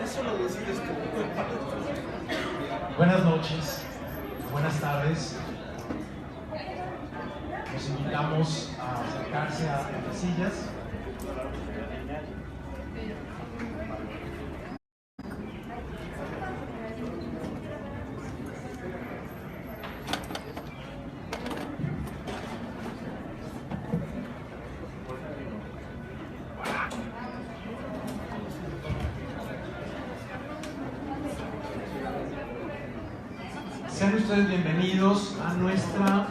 Eso lo decides tú. Buenas noches, buenas tardes. Los invitamos a acercarse a las sillas. Sean ustedes bienvenidos a nuestra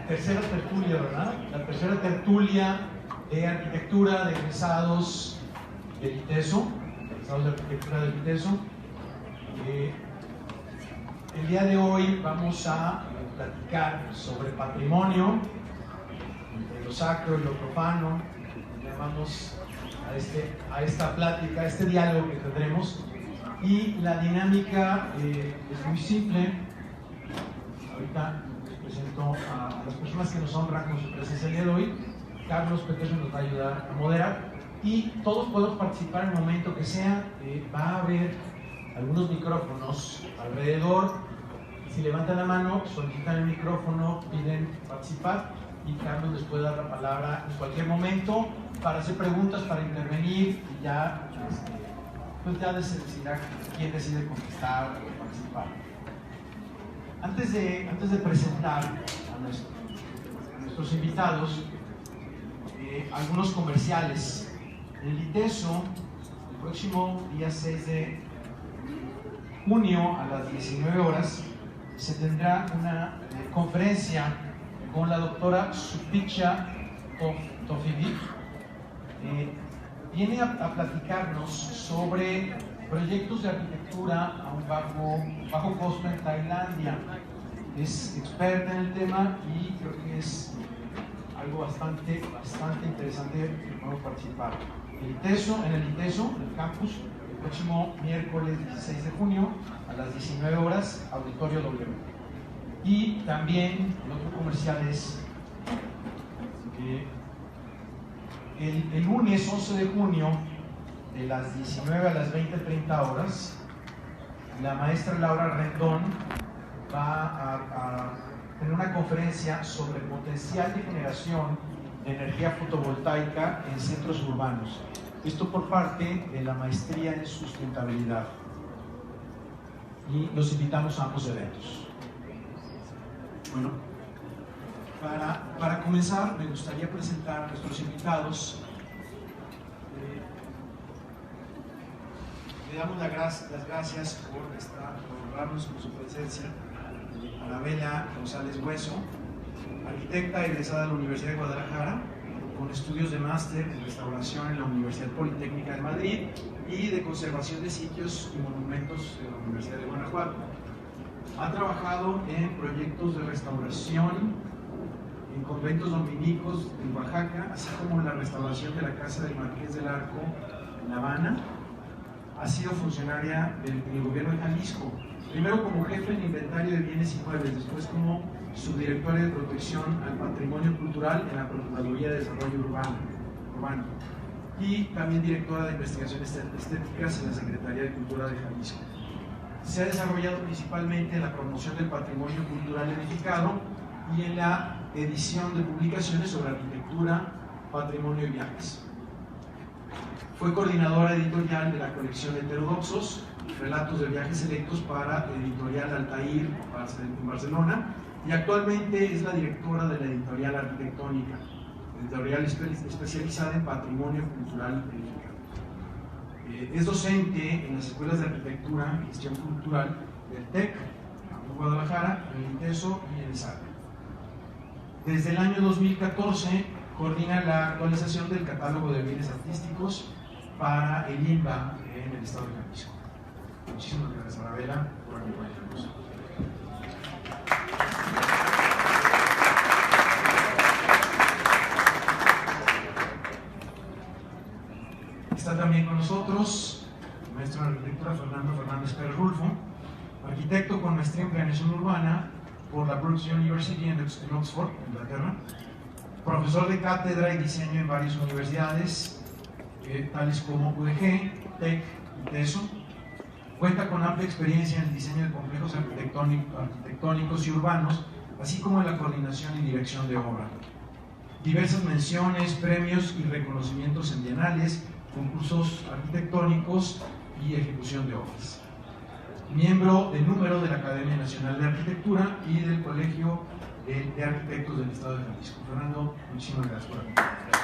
tercera tertulia, ¿verdad? La tercera tertulia de arquitectura de egresados del ITESO, egresados de arquitectura del ITESO. El día de hoy vamos a platicar sobre patrimonio, entre lo sacro y lo profano. Llamamos a esta plática, a este diálogo que tendremos. Y la dinámica es muy simple. Ahorita les presento a las personas que nos honran con su presencia el día de hoy. Carlos Peterson nos va a ayudar a moderar y todos podemos participar en el momento que sea. Va a haber algunos micrófonos alrededor. Si levantan la mano, solicitan el micrófono, piden participar y Carlos les puede dar la palabra en cualquier momento para hacer preguntas, para intervenir y ya pues ya decidirá quién decide contestar o participar. Antes de presentar a nuestros invitados, algunos comerciales. En el ITESO, el próximo día 6 de junio a las 19 horas, se tendrá una conferencia con la doctora Supicha Tofidi. Viene a platicarnos sobre proyectos de arquitectura a un bajo costo en Tailandia. Es experta en el tema y creo que es algo bastante interesante que podemos participar. En el ITESO, en el campus, el próximo miércoles 16 de junio a las 19 horas, Auditorio W. Y también el otro comercial es el lunes 11 de junio, de las 19 a las 20:30 horas, la maestra Laura Rendón va a tener una conferencia sobre el potencial de generación de energía fotovoltaica en centros urbanos. Esto por parte de la maestría en sustentabilidad. Y los invitamos a ambos eventos. Bueno, para comenzar, me gustaría presentar a nuestros invitados. Le damos las gracias por honrarnos con su presencia. Anabela González Hueso, arquitecta egresada de la Universidad de Guadalajara, con estudios de máster en restauración en la Universidad Politécnica de Madrid y de conservación de sitios y monumentos de la Universidad de Guanajuato. Ha trabajado en proyectos de restauración en conventos dominicos en Oaxaca, así como en la restauración de la Casa del Marqués del Arco en La Habana. Ha sido funcionaria del gobierno de Jalisco, primero como jefe en inventario de bienes inmuebles, después como subdirectora de protección al patrimonio cultural en la Procuraduría de Desarrollo Urbano y también directora de investigaciones estéticas en la Secretaría de Cultura de Jalisco. Se ha desarrollado principalmente en la promoción del patrimonio cultural edificado y en la edición de publicaciones sobre arquitectura, patrimonio y viajes. Fue coordinadora editorial de la colección Heterodoxos, Relatos de Viajes Selectos para Editorial Altair en Barcelona, y actualmente es la directora de la Editorial Arquitectónica, editorial especializada en patrimonio cultural edificado. Es docente en las escuelas de arquitectura y gestión cultural del TEC, en Guadalajara, en el ITESO y en el SAC. Desde el año 2014 coordina la actualización del catálogo de bienes artísticos para el INBA en el estado de Jalisco. Muchísimas gracias, Anabela, por acompañarnos. Está también con nosotros el maestro de arquitectura Fernando Fernández Pérez Rulfo, arquitecto con maestría en planeación urbana por la Brooks University en Oxford, Inglaterra. Profesor de cátedra y diseño en varias universidades, tales como UDG, TEC y TESO. Cuenta con amplia experiencia en el diseño de complejos arquitectónicos y urbanos, así como en la coordinación y dirección de obra. Diversas menciones, premios y reconocimientos en bienales, concursos arquitectónicos y ejecución de obras. Miembro de número de la Academia Nacional de Arquitectura y del Colegio de Arquitectos del Estado de Jalisco. Fernando, muchísimas gracias por acompañarnos.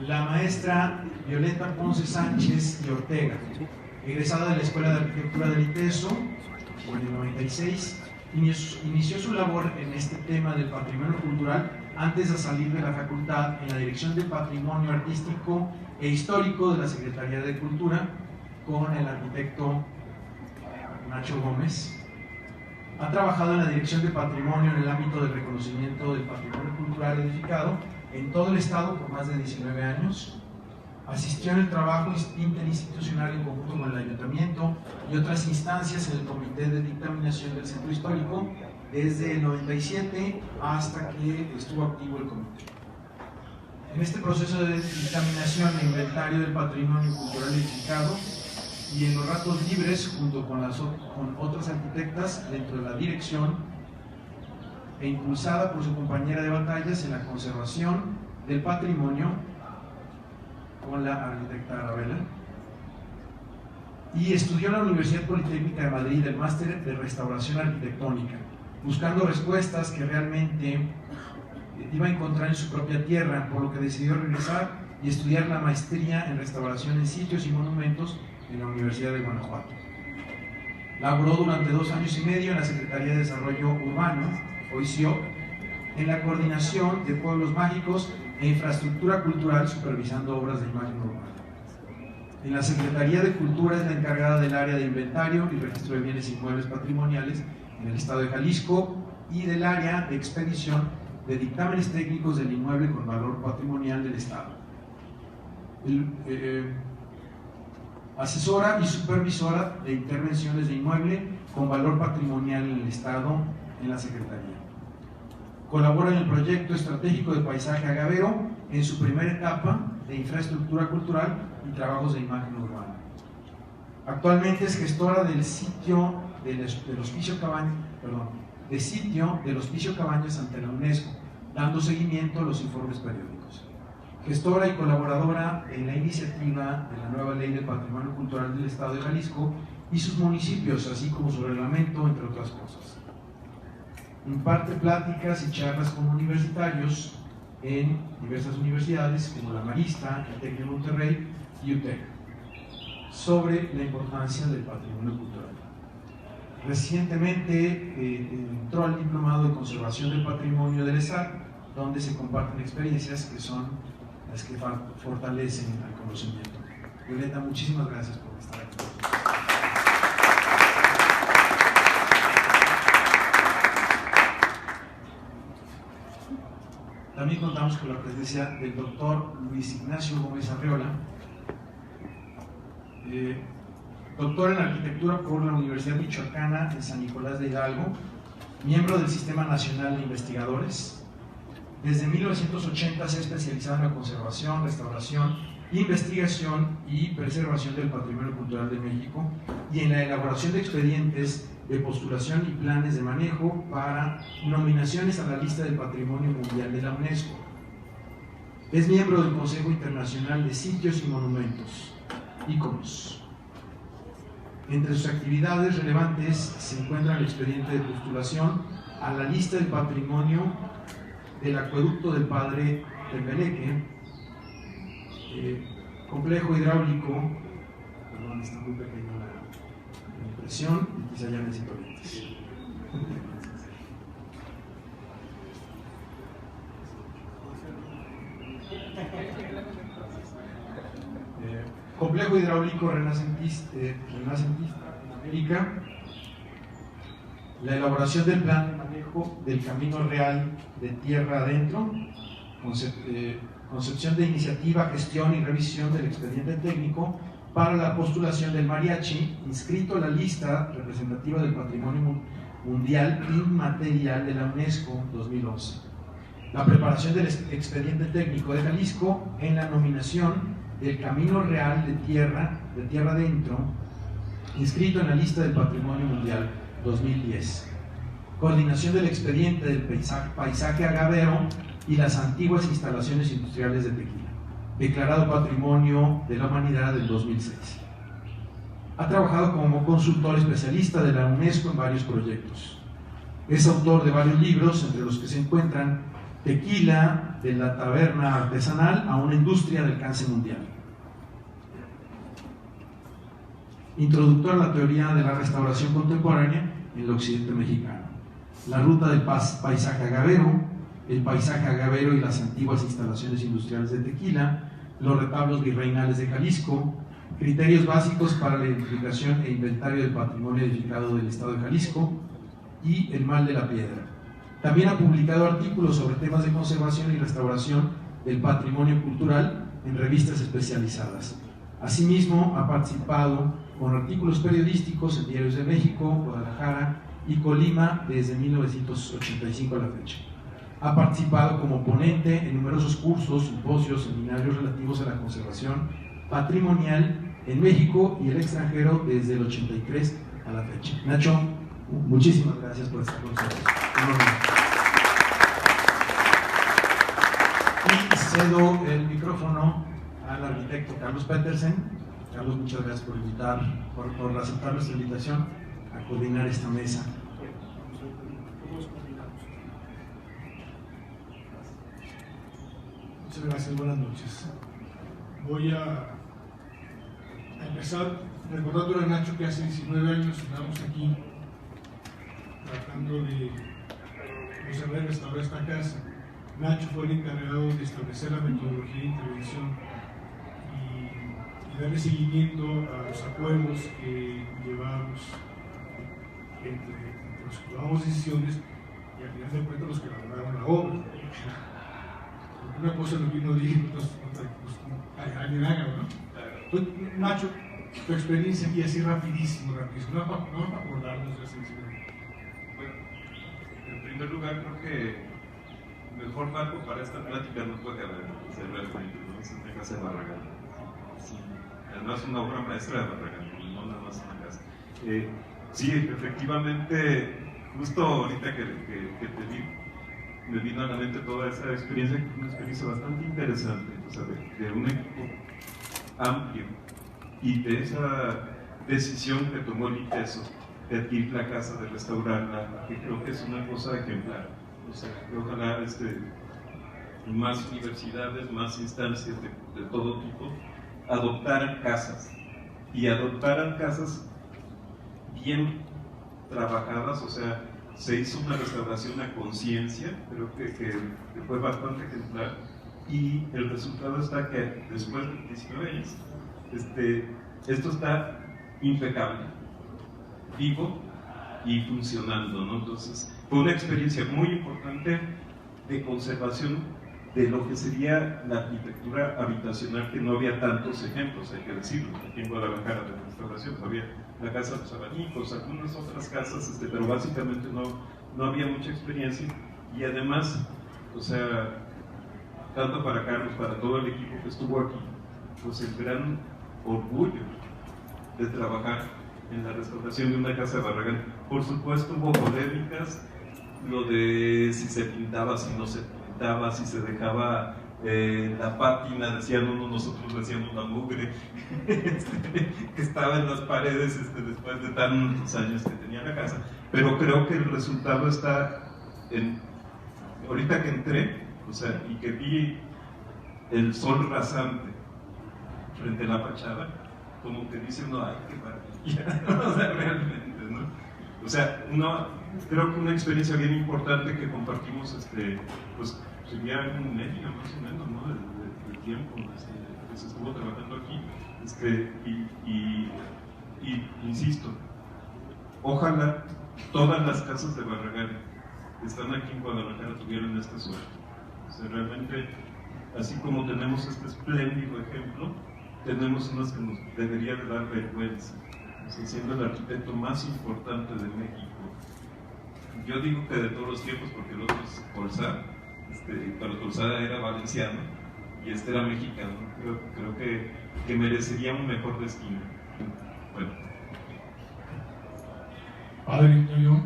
La maestra Violeta Ponce Sánchez y Ortega, egresada de la Escuela de Arquitectura del ITESO en el 96, inició su labor en este tema del patrimonio cultural antes de salir de la facultad en la Dirección de Patrimonio Artístico e Histórico de la Secretaría de Cultura con el arquitecto Nacho Gómez. Ha trabajado en la Dirección de Patrimonio en el ámbito del reconocimiento del patrimonio cultural edificado en todo el estado por más de 19 años. Asistió en el trabajo interinstitucional en conjunto con el ayuntamiento y otras instancias en el comité de dictaminación del centro histórico desde el 97 hasta que estuvo activo el comité. En este proceso de dictaminación e inventario del patrimonio cultural edificado y en los ratos libres junto con otras arquitectas dentro de la dirección e impulsada por su compañera de batallas en la conservación del patrimonio con la arquitecta Arabella, y estudió en la Universidad Politécnica de Madrid el máster de restauración arquitectónica, buscando respuestas que realmente iba a encontrar en su propia tierra, por lo que decidió regresar y estudiar la maestría en restauración en sitios y monumentos en la Universidad de Guanajuato. Laboró durante 2 años y medio en la Secretaría de Desarrollo Urbano, OICIO, en la coordinación de pueblos mágicos e infraestructura cultural, supervisando obras de imagen urbana. En la Secretaría de Cultura es la encargada del área de inventario y registro de bienes inmuebles patrimoniales en el estado de Jalisco y del área de expedición de dictámenes técnicos del inmueble con valor patrimonial del estado. Asesora y supervisora de intervenciones de inmueble con valor patrimonial en el estado en la Secretaría. Colabora en el proyecto estratégico de paisaje agavero en su primera etapa de infraestructura cultural y trabajos de imagen urbana. Actualmente es gestora del sitio del Hospicio Cabañas ante la UNESCO, dando seguimiento a los informes periódicos. Gestora y colaboradora en la iniciativa de la nueva Ley del Patrimonio Cultural del Estado de Jalisco y sus municipios, así como su reglamento, entre otras cosas. Imparte pláticas y charlas con universitarios en diversas universidades como la Marista, el TEC de Monterrey y UTEC sobre la importancia del patrimonio cultural. Recientemente entró al Diplomado de Conservación del Patrimonio del ESAC, donde se comparten experiencias que son las que fortalecen el conocimiento. Violeta, muchísimas gracias por estar aquí. También contamos con la presencia del doctor Luis Ignacio Gómez Arreola, doctor en arquitectura por la Universidad Michoacana de San Nicolás de Hidalgo, miembro del Sistema Nacional de Investigadores. Desde 1980 se ha especializado en la conservación, restauración, investigación y preservación del patrimonio cultural de México y en la elaboración de expedientes de postulación y planes de manejo para nominaciones a la lista del Patrimonio Mundial de la UNESCO. Es miembro del Consejo Internacional de Sitios y Monumentos, ICOMOS. Entre sus actividades relevantes se encuentra el expediente de postulación a la lista del patrimonio del Acueducto del Padre Tembeleque, complejo hidráulico, perdón, está muy pequeña la impresión y quizá ya necesito lentes. Complejo hidráulico renacentista en América, la elaboración del plan de manejo del Camino Real de Tierra Adentro, concepción de iniciativa, gestión y revisión del expediente técnico para la postulación del mariachi, inscrito en la lista representativa del Patrimonio Mundial Inmaterial de la UNESCO 2011. La preparación del expediente técnico de Jalisco en la nominación del Camino Real de Tierra Adentro, inscrito en la lista del Patrimonio Mundial 2010. Coordinación del expediente del paisaje agavero y las antiguas instalaciones industriales de Tequila, declarado Patrimonio de la Humanidad del 2006. Ha trabajado como consultor especialista de la UNESCO en varios proyectos. Es autor de varios libros, entre los que se encuentran Tequila, de la taberna artesanal a una industria de alcance mundial. Introductor a la teoría de la restauración contemporánea en el occidente mexicano. La ruta del paisaje agavero, el paisaje agavero y las antiguas instalaciones industriales de Tequila, los retablos virreinales de Jalisco, criterios básicos para la identificación e inventario del patrimonio edificado del estado de Jalisco y el mal de la piedra. También ha publicado artículos sobre temas de conservación y restauración del patrimonio cultural en revistas especializadas. Asimismo, ha participado con artículos periodísticos en diarios de México, Guadalajara y Colima desde 1985 a la fecha. Ha participado como ponente en numerosos cursos, simposios, seminarios relativos a la conservación patrimonial en México y el extranjero desde el 83 a la fecha. Nacho, muchísimas gracias por estar con nosotros. Y cedo el micrófono al arquitecto Carlos Petersen. Carlos, muchas gracias por aceptar nuestra invitación a coordinar esta mesa. Muchas gracias, buenas noches. Voy a empezar recordando a Nacho que hace 19 años estamos aquí tratando de conservar y restaurar esta casa. Nacho fue el encargado de establecer la metodología de intervención y darle seguimiento a los acuerdos que llevábamos entre los que tomamos decisiones y al final de cuentas los que elaboraron la obra. Una cosa es lo que uno dice, alguien haga, ¿no? Pues, Nacho, tu experiencia aquí así rapidísimo, no para acordarnos de así. Bueno, en primer lugar creo que mejor marco para esta plática no puede haber, realmente, ¿no? Es una casa de Barragán. Sí. Además una obra maestra de Barragán, no nada más una casa. Sí, efectivamente, justo ahorita que te vi, me vino a la mente toda esa experiencia, una experiencia bastante interesante, o sea, de un equipo amplio y de esa decisión que tomó el ITESO de adquirir la casa, de restaurarla, que creo que es una cosa ejemplar. O sea, que ojalá más universidades, más instancias de todo tipo adoptaran casas y adoptaran casas bien trabajadas, o sea, se hizo una restauración a conciencia, creo que fue bastante ejemplar, y el resultado está que después de 19 años, esto está impecable, vivo y funcionando, ¿no? Entonces, fue una experiencia muy importante de conservación de lo que sería la arquitectura habitacional, que no había tantos ejemplos, hay que decirlo, aquí en Guadalajara de restauración, había la casa de los abanicos, algunas otras casas, pero básicamente no había mucha experiencia, y además, o sea, tanto para Carlos, para todo el equipo que estuvo aquí, pues el gran orgullo de trabajar en la restauración de una casa de Barragán. Por supuesto hubo polémicas, lo de si se pintaba, si no se pintaba, si se dejaba la pátina, decían uno, nosotros decíamos la mugre, que estaba en las paredes después de tantos años que tenía la casa. Pero creo que el resultado está ahorita que entré, o sea, y que vi el sol rasante frente a la fachada, como que dice uno, ay, qué maravilla, o sea, realmente, ¿no? O sea, creo que una experiencia bien importante que compartimos, pues sería un medio más o menos, ¿no? del tiempo que se estuvo trabajando aquí, y insisto, ojalá todas las casas de Barragán que están aquí en Guadalajara tuvieran esta suerte. O sea, realmente, así como tenemos este espléndido ejemplo, tenemos unas que nos debería de dar vergüenza. O sea, siendo el arquitecto más importante de México. Yo digo que de todos los tiempos, porque el otro es Tolsá, pero Tolsá era valenciano y este era mexicano. Creo que merecería un mejor destino. Bueno. Padre Antonio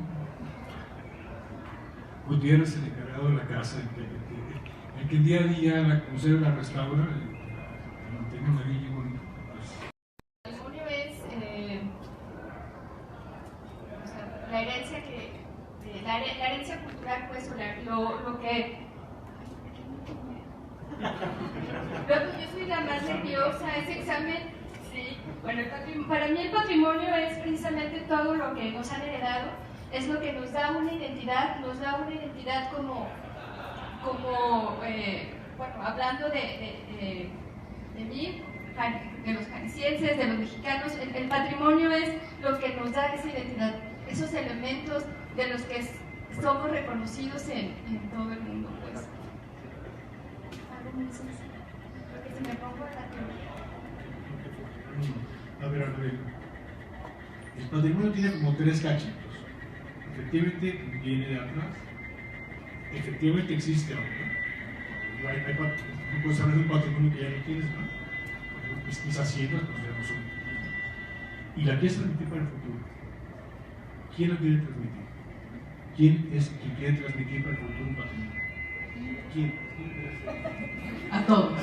Gutiérrez, el encargado de la casa, el que día a día la conserva, la restaura, la mantiene una villa bonita. El patrimonio es la herencia la herencia cultural, pues, lo que yo soy la más nerviosa, ese examen, sí. Bueno, para mí el patrimonio es precisamente todo lo que nos han heredado, es lo que nos da una identidad, como bueno, hablando de mí, de los jaliscienses, de los mexicanos, el patrimonio es lo que nos da esa identidad, esos elementos de los que somos reconocidos en todo el mundo, pues. Porque si me pongo a ver, el patrimonio tiene como tres cachitos. Efectivamente viene de atrás, efectivamente existe ahora. No puedes hablar de un patrimonio que ya no tienes, ¿no? Por ejemplo, mis haciendas, pues ya no son. Y la quieres transmitir para el futuro. ¿Quién lo quiere transmitir? ¿Quién es quien quiere transmitir para el futuro un patrimonio? ¿Quién? A todos.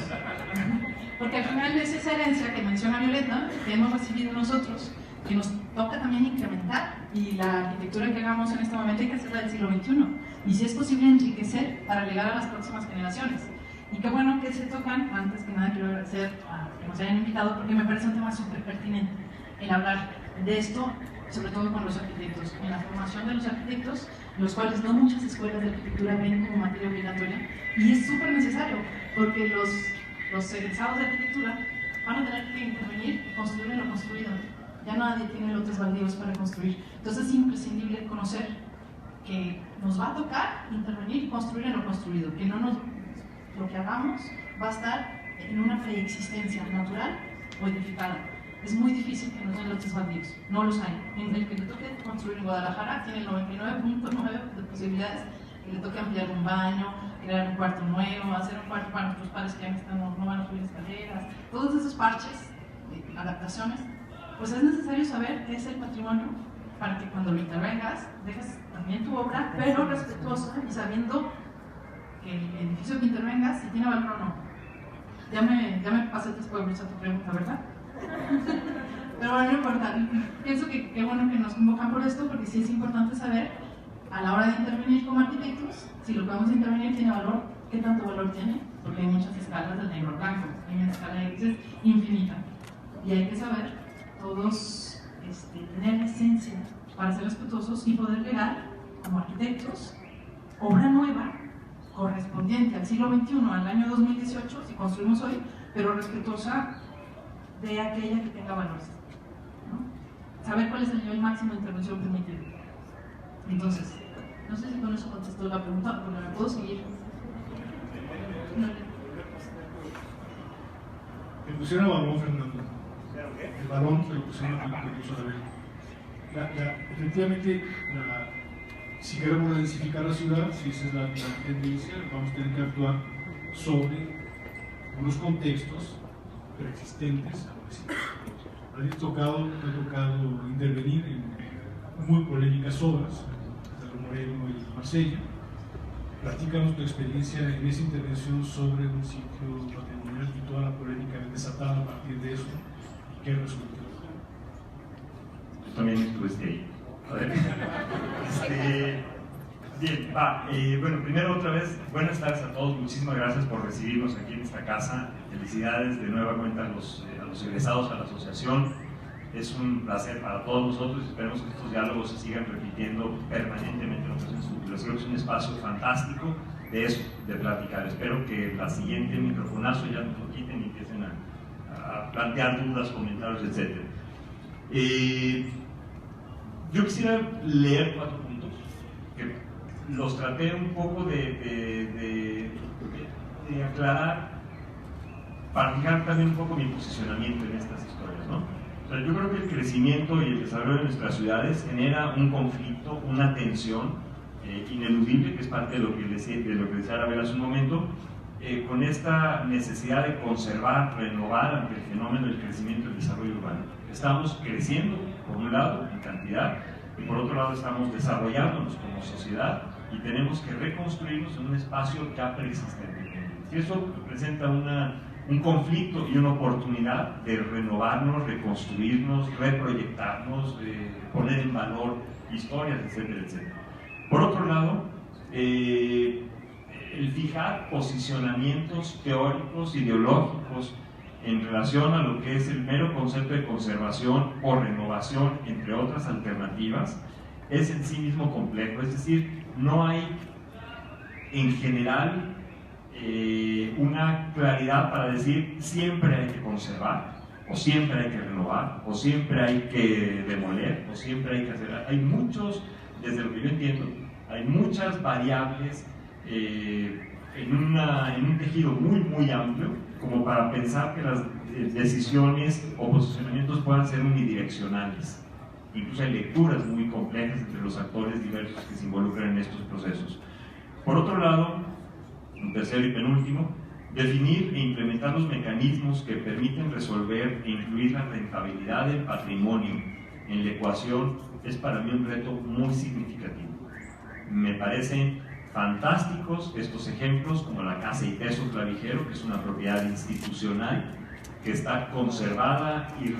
Porque al final es esa herencia que menciona Violeta, que hemos recibido nosotros, que nos toca también incrementar, y la arquitectura que hagamos en este momento hay que hacerla del siglo XXI, y si es posible enriquecer para llegar a las próximas generaciones. Y qué bueno que se tocan. Antes que nada quiero agradecer a que nos hayan invitado, porque me parece un tema súper pertinente el hablar de esto, sobre todo con los arquitectos, en la formación de los arquitectos, los cuales no muchas escuelas de arquitectura ven como materia obligatoria, y es súper necesario, porque los egresados de arquitectura van a tener que intervenir y construir en lo construido. Ya nadie tiene lotes baldíos para construir. Entonces es imprescindible conocer que nos va a tocar intervenir y construir en lo construido, que lo que hagamos va a estar en una preexistencia natural o edificada. Es muy difícil que nos den lotes baldíos, no los hay. En el que le toque construir en Guadalajara tiene el 99.9 de posibilidades que le toque ampliar un baño, crear un cuarto nuevo, hacer un cuarto para nuestros padres que ya no van a subir escaleras, todos esos parches, adaptaciones. Pues es necesario saber qué es el patrimonio para que cuando lo intervengas dejes también tu obra, pero respetuosa y sabiendo que el edificio que intervengas si tiene valor o no. Ya me pasé después a tu pregunta, ¿verdad? Pero bueno, no importa. Pienso que qué bueno que nos convocan por esto, porque sí es importante saber a la hora de intervenir como arquitectos, si lo que vamos a intervenir tiene valor, qué tanto valor tiene, porque hay muchas escalas del negro al blanco, hay una escala de grises infinita, y hay que saber todos tener la esencia para ser respetuosos y poder llegar como arquitectos obra nueva correspondiente al siglo XXI, al año 2018, si construimos hoy, pero respetuosa de aquella que tenga valores, ¿no? Saber cuál es el nivel máximo de intervención permitido. Entonces, no sé si con eso contestó la pregunta, pero me puedo seguir. Le pusieron balón, Fernando. El balón se lo pusieron a ver. Efectivamente, si queremos densificar la ciudad, si esa es la tendencia, vamos a tener que actuar sobre unos contextos preexistentes. Me ha tocado intervenir en muy polémicas obras, de Moreno y Marsella. Platícanos tu experiencia en esa intervención sobre un sitio patrimonial y toda la polémica desatada a partir de eso. ¿Qué resultó? Yo también estuviste ahí. A ver. Bien, va. Bueno, primero otra vez, buenas tardes a todos. Muchísimas gracias por recibirnos aquí en esta casa. Felicidades de nueva cuenta a los egresados a la asociación. Es un placer para todos nosotros y esperemos que estos diálogos se sigan repitiendo permanentemente en ocasiones futuras. Creo que es un espacio fantástico de eso, de platicar. Espero que la siguiente microfonazo ya nos lo quiten y empiecen a plantear dudas, comentarios, etc. Yo quisiera leer 4 puntos que los traté un poco de aclarar para fijar también un poco mi posicionamiento en estas historias, ¿no? O sea, yo creo que el crecimiento y el desarrollo de nuestras ciudades genera un conflicto, una tensión ineludible, que es parte de lo que decía Arabella hace un momento, con esta necesidad de conservar, renovar ante el fenómeno del crecimiento y el desarrollo urbano. Estamos creciendo, por un lado, en cantidad, y por otro lado estamos desarrollándonos como sociedad y tenemos que reconstruirnos en un espacio ya preexistente. Y eso presenta un conflicto y una oportunidad de renovarnos, reconstruirnos, reproyectarnos, poner en valor historias, etcétera, etcétera. Por otro lado, el fijar posicionamientos teóricos, ideológicos, en relación a lo que es el mero concepto de conservación o renovación, entre otras alternativas, es en sí mismo complejo. Es decir, no hay en general una claridad para decir siempre hay que conservar, o siempre hay que renovar, o siempre hay que demoler, o siempre hay que hacer. Hay muchos, desde lo que yo entiendo, hay muchas variables en un tejido muy, muy amplio, como para pensar que las decisiones o posicionamientos puedan ser unidireccionales. Incluso hay lecturas muy complejas entre los actores diversos que se involucran en estos procesos. Por otro lado, un tercero y penúltimo, definir e implementar los mecanismos que permiten resolver e incluir la rentabilidad del patrimonio en la ecuación es para mí un reto muy significativo. Me parecen fantásticos estos ejemplos, como la Casa Iteso Clavijero, que es una propiedad institucional que está conservada y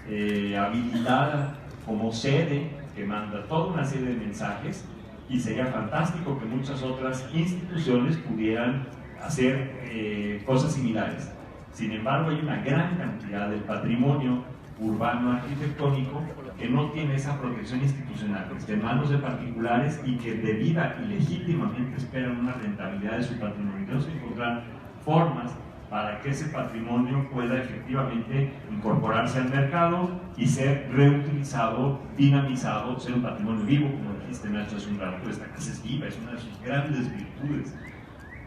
rehabilitada como sede, que manda toda una serie de mensajes, y sería fantástico que muchas otras instituciones pudieran hacer cosas similares. Sin embargo, hay una gran cantidad del patrimonio urbano arquitectónico que no tiene esa protección institucional, que está en manos de particulares y que debida y legítimamente esperan una rentabilidad de su patrimonio. Tenemos que encontrar formas para que ese patrimonio pueda efectivamente incorporarse al mercado y ser reutilizado, dinamizado, ser un patrimonio vivo, como dijiste Nacho hace un rato. Esta casa es viva, es una de sus grandes virtudes.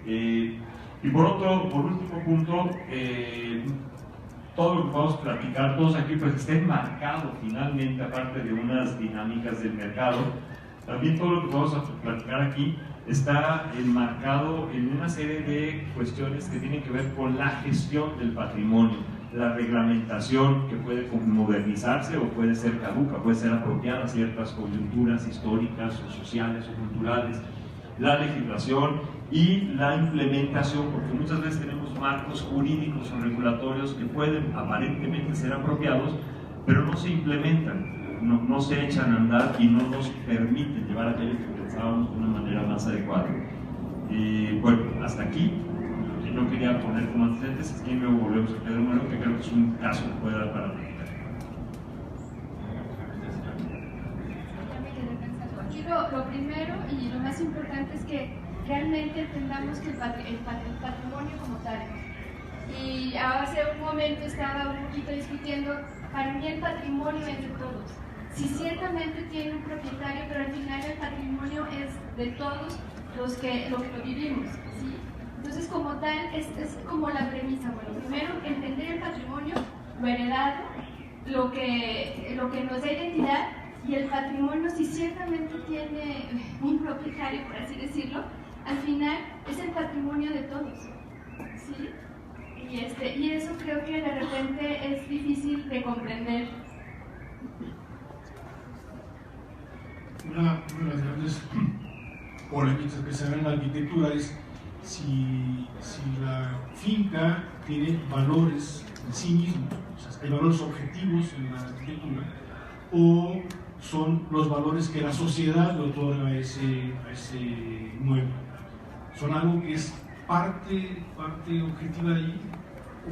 Y por último punto, todo lo que vamos a platicar todos aquí pues está enmarcado finalmente, aparte de unas dinámicas del mercado, también todo lo que vamos a platicar aquí está enmarcado en una serie de cuestiones que tienen que ver con la gestión del patrimonio, la reglamentación que puede modernizarse o puede ser caduca, puede ser apropiada a ciertas coyunturas históricas o sociales o culturales, la legislación y la implementación, porque muchas veces tenemos marcos jurídicos o regulatorios que pueden aparentemente ser apropiados, pero no se implementan, no se echan a andar y no nos permiten llevar aquello que pensábamos de una manera más adecuada. Bueno, hasta aquí. Yo quería poner como antecedentes, aquí luego volvemos a Pedro Moreno, que creo que es un caso que puede dar para platicar. Aquí lo primero y lo más importante es que realmente entendamos que el patrimonio como tal. Y hace un momento estaba un poquito discutiendo, para mí el patrimonio es de todos. Sí, ciertamente tiene un propietario, pero al final el patrimonio es de todos los que lo vivimos, ¿sí? Entonces, como tal, es como la premisa. Bueno, primero, entender el patrimonio, lo heredado, lo que nos da identidad, y el patrimonio, si ciertamente tiene un propietario, por así decirlo, al final es el patrimonio de todos, ¿sí? Y eso creo que de repente es difícil de comprender. Una de las grandes polémicas que se dan en la arquitectura es si la finca tiene valores en sí misma, o sea, hay valores objetivos en la arquitectura, o son los valores que la sociedad le otorga a ese inmueble. ¿Son algo que es parte objetiva de ahí,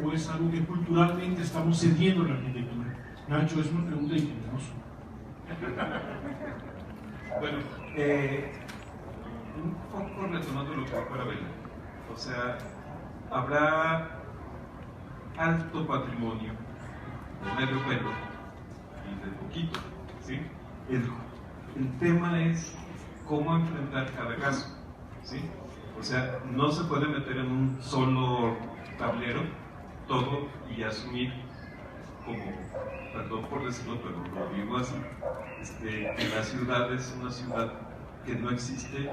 o es algo que culturalmente estamos cediendo en la arquitectura? Nacho, es una pregunta ingeniosa. Bueno, un poco retomando lo que dijo Arabella. O sea, habrá alto patrimonio, medio pelo y de poquito, ¿sí? El tema es cómo enfrentar cada caso, ¿sí? O sea, no se puede meter en un solo tablero todo y asumir como, perdón por decirlo, pero lo digo así, que la ciudad es una ciudad que no existe,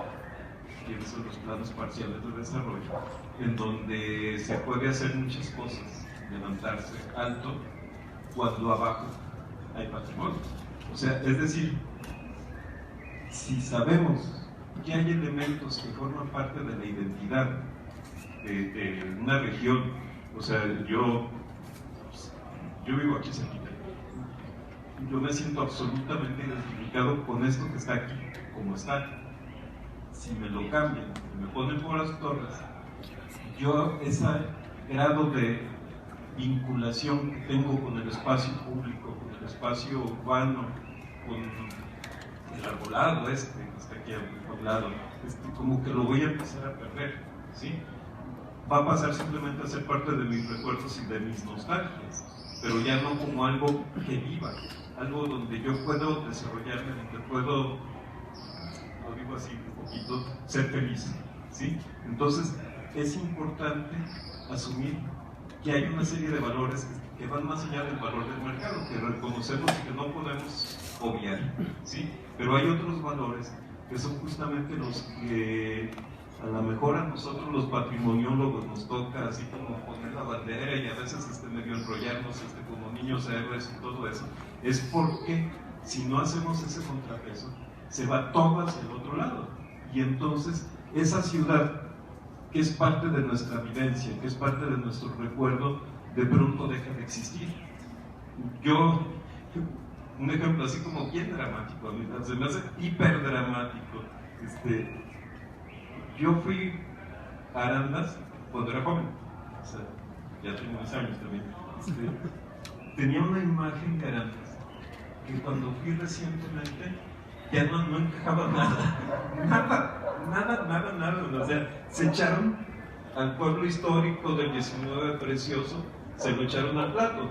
que son los planos parciales de desarrollo, en donde se puede hacer muchas cosas, levantarse alto, cuando abajo hay patrimonio. O sea, es decir, si sabemos que hay elementos que forman parte de la identidad de una región, o sea, yo vivo aquí cerquita, yo me siento absolutamente identificado con esto que está aquí, como está. Si me lo cambian, me ponen por las torres, yo ese grado de vinculación que tengo con el espacio público, con el espacio urbano, con el arbolado que está aquí a un lado, como que lo voy a empezar a perder, ¿sí? Va a pasar simplemente a ser parte de mis recuerdos y de mis nostalgias, pero ya no como algo que viva, algo donde yo puedo desarrollarme, donde puedo, lo digo así un poquito, ser feliz, ¿sí? Entonces es importante asumir que hay una serie de valores que van más allá del valor del mercado, que reconocemos y que no podemos obviar, ¿sí? Pero hay otros valores que son justamente los que a lo mejor a nosotros los patrimoniólogos nos toca así como poner la bandera y a veces medio enrollarnos como niños héroes y todo eso. Es porque si no hacemos ese contrapeso, se va todo hacia el otro lado. Y entonces esa ciudad, que es parte de nuestra vivencia, que es parte de nuestro recuerdo, de pronto deja de existir. Un ejemplo así como bien dramático, se me hace hiperdramático. Yo fui a Arandas cuando era joven, o sea, ya tengo unos años también. Tenía una imagen de Arandas que cuando fui recientemente ya no encajaba nada, o sea, se echaron al pueblo histórico del 19 precioso, se lo echaron al plato,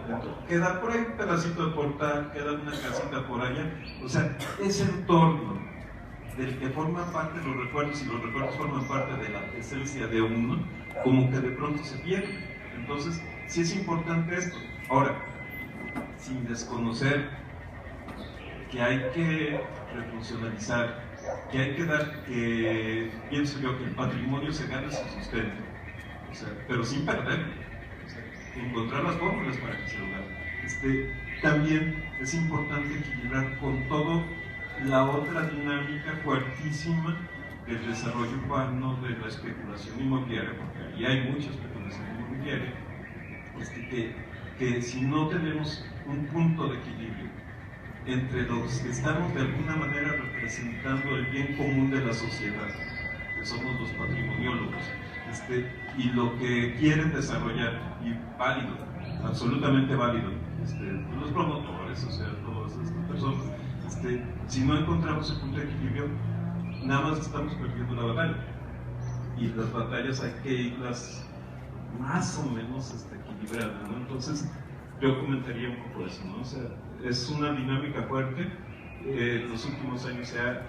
queda por ahí un pedacito de portal, queda una casita por allá, o sea, ese entorno del que forman parte los recuerdos y los recuerdos forman parte de la esencia de uno, como que de pronto se pierde. Entonces, sí es importante esto. Ahora, sin desconocer que hay que refuncionalizar, que hay que dar, pienso yo, que el patrimonio se gana su sustento, o sea, pero sin perderlo, o sea, encontrar las fórmulas para que se lo gane. También es importante equilibrar con todo la otra dinámica fuertísima del desarrollo urbano, de la especulación inmobiliaria, porque ahí hay mucha especulación inmobiliaria, que si no tenemos un punto de equilibrio entre los que estamos de alguna manera representando el bien común de la sociedad, que somos los patrimoniólogos, y lo que quieren desarrollar, y válido, absolutamente válido, los promotores, o sea, todas estas personas, si no encontramos el punto de equilibrio, nada más estamos perdiendo la batalla. Y las batallas hay que irlas más o menos equilibrando, ¿no? Entonces, yo comentaría un poco eso, ¿no? O sea, es una dinámica fuerte, en los últimos años se ha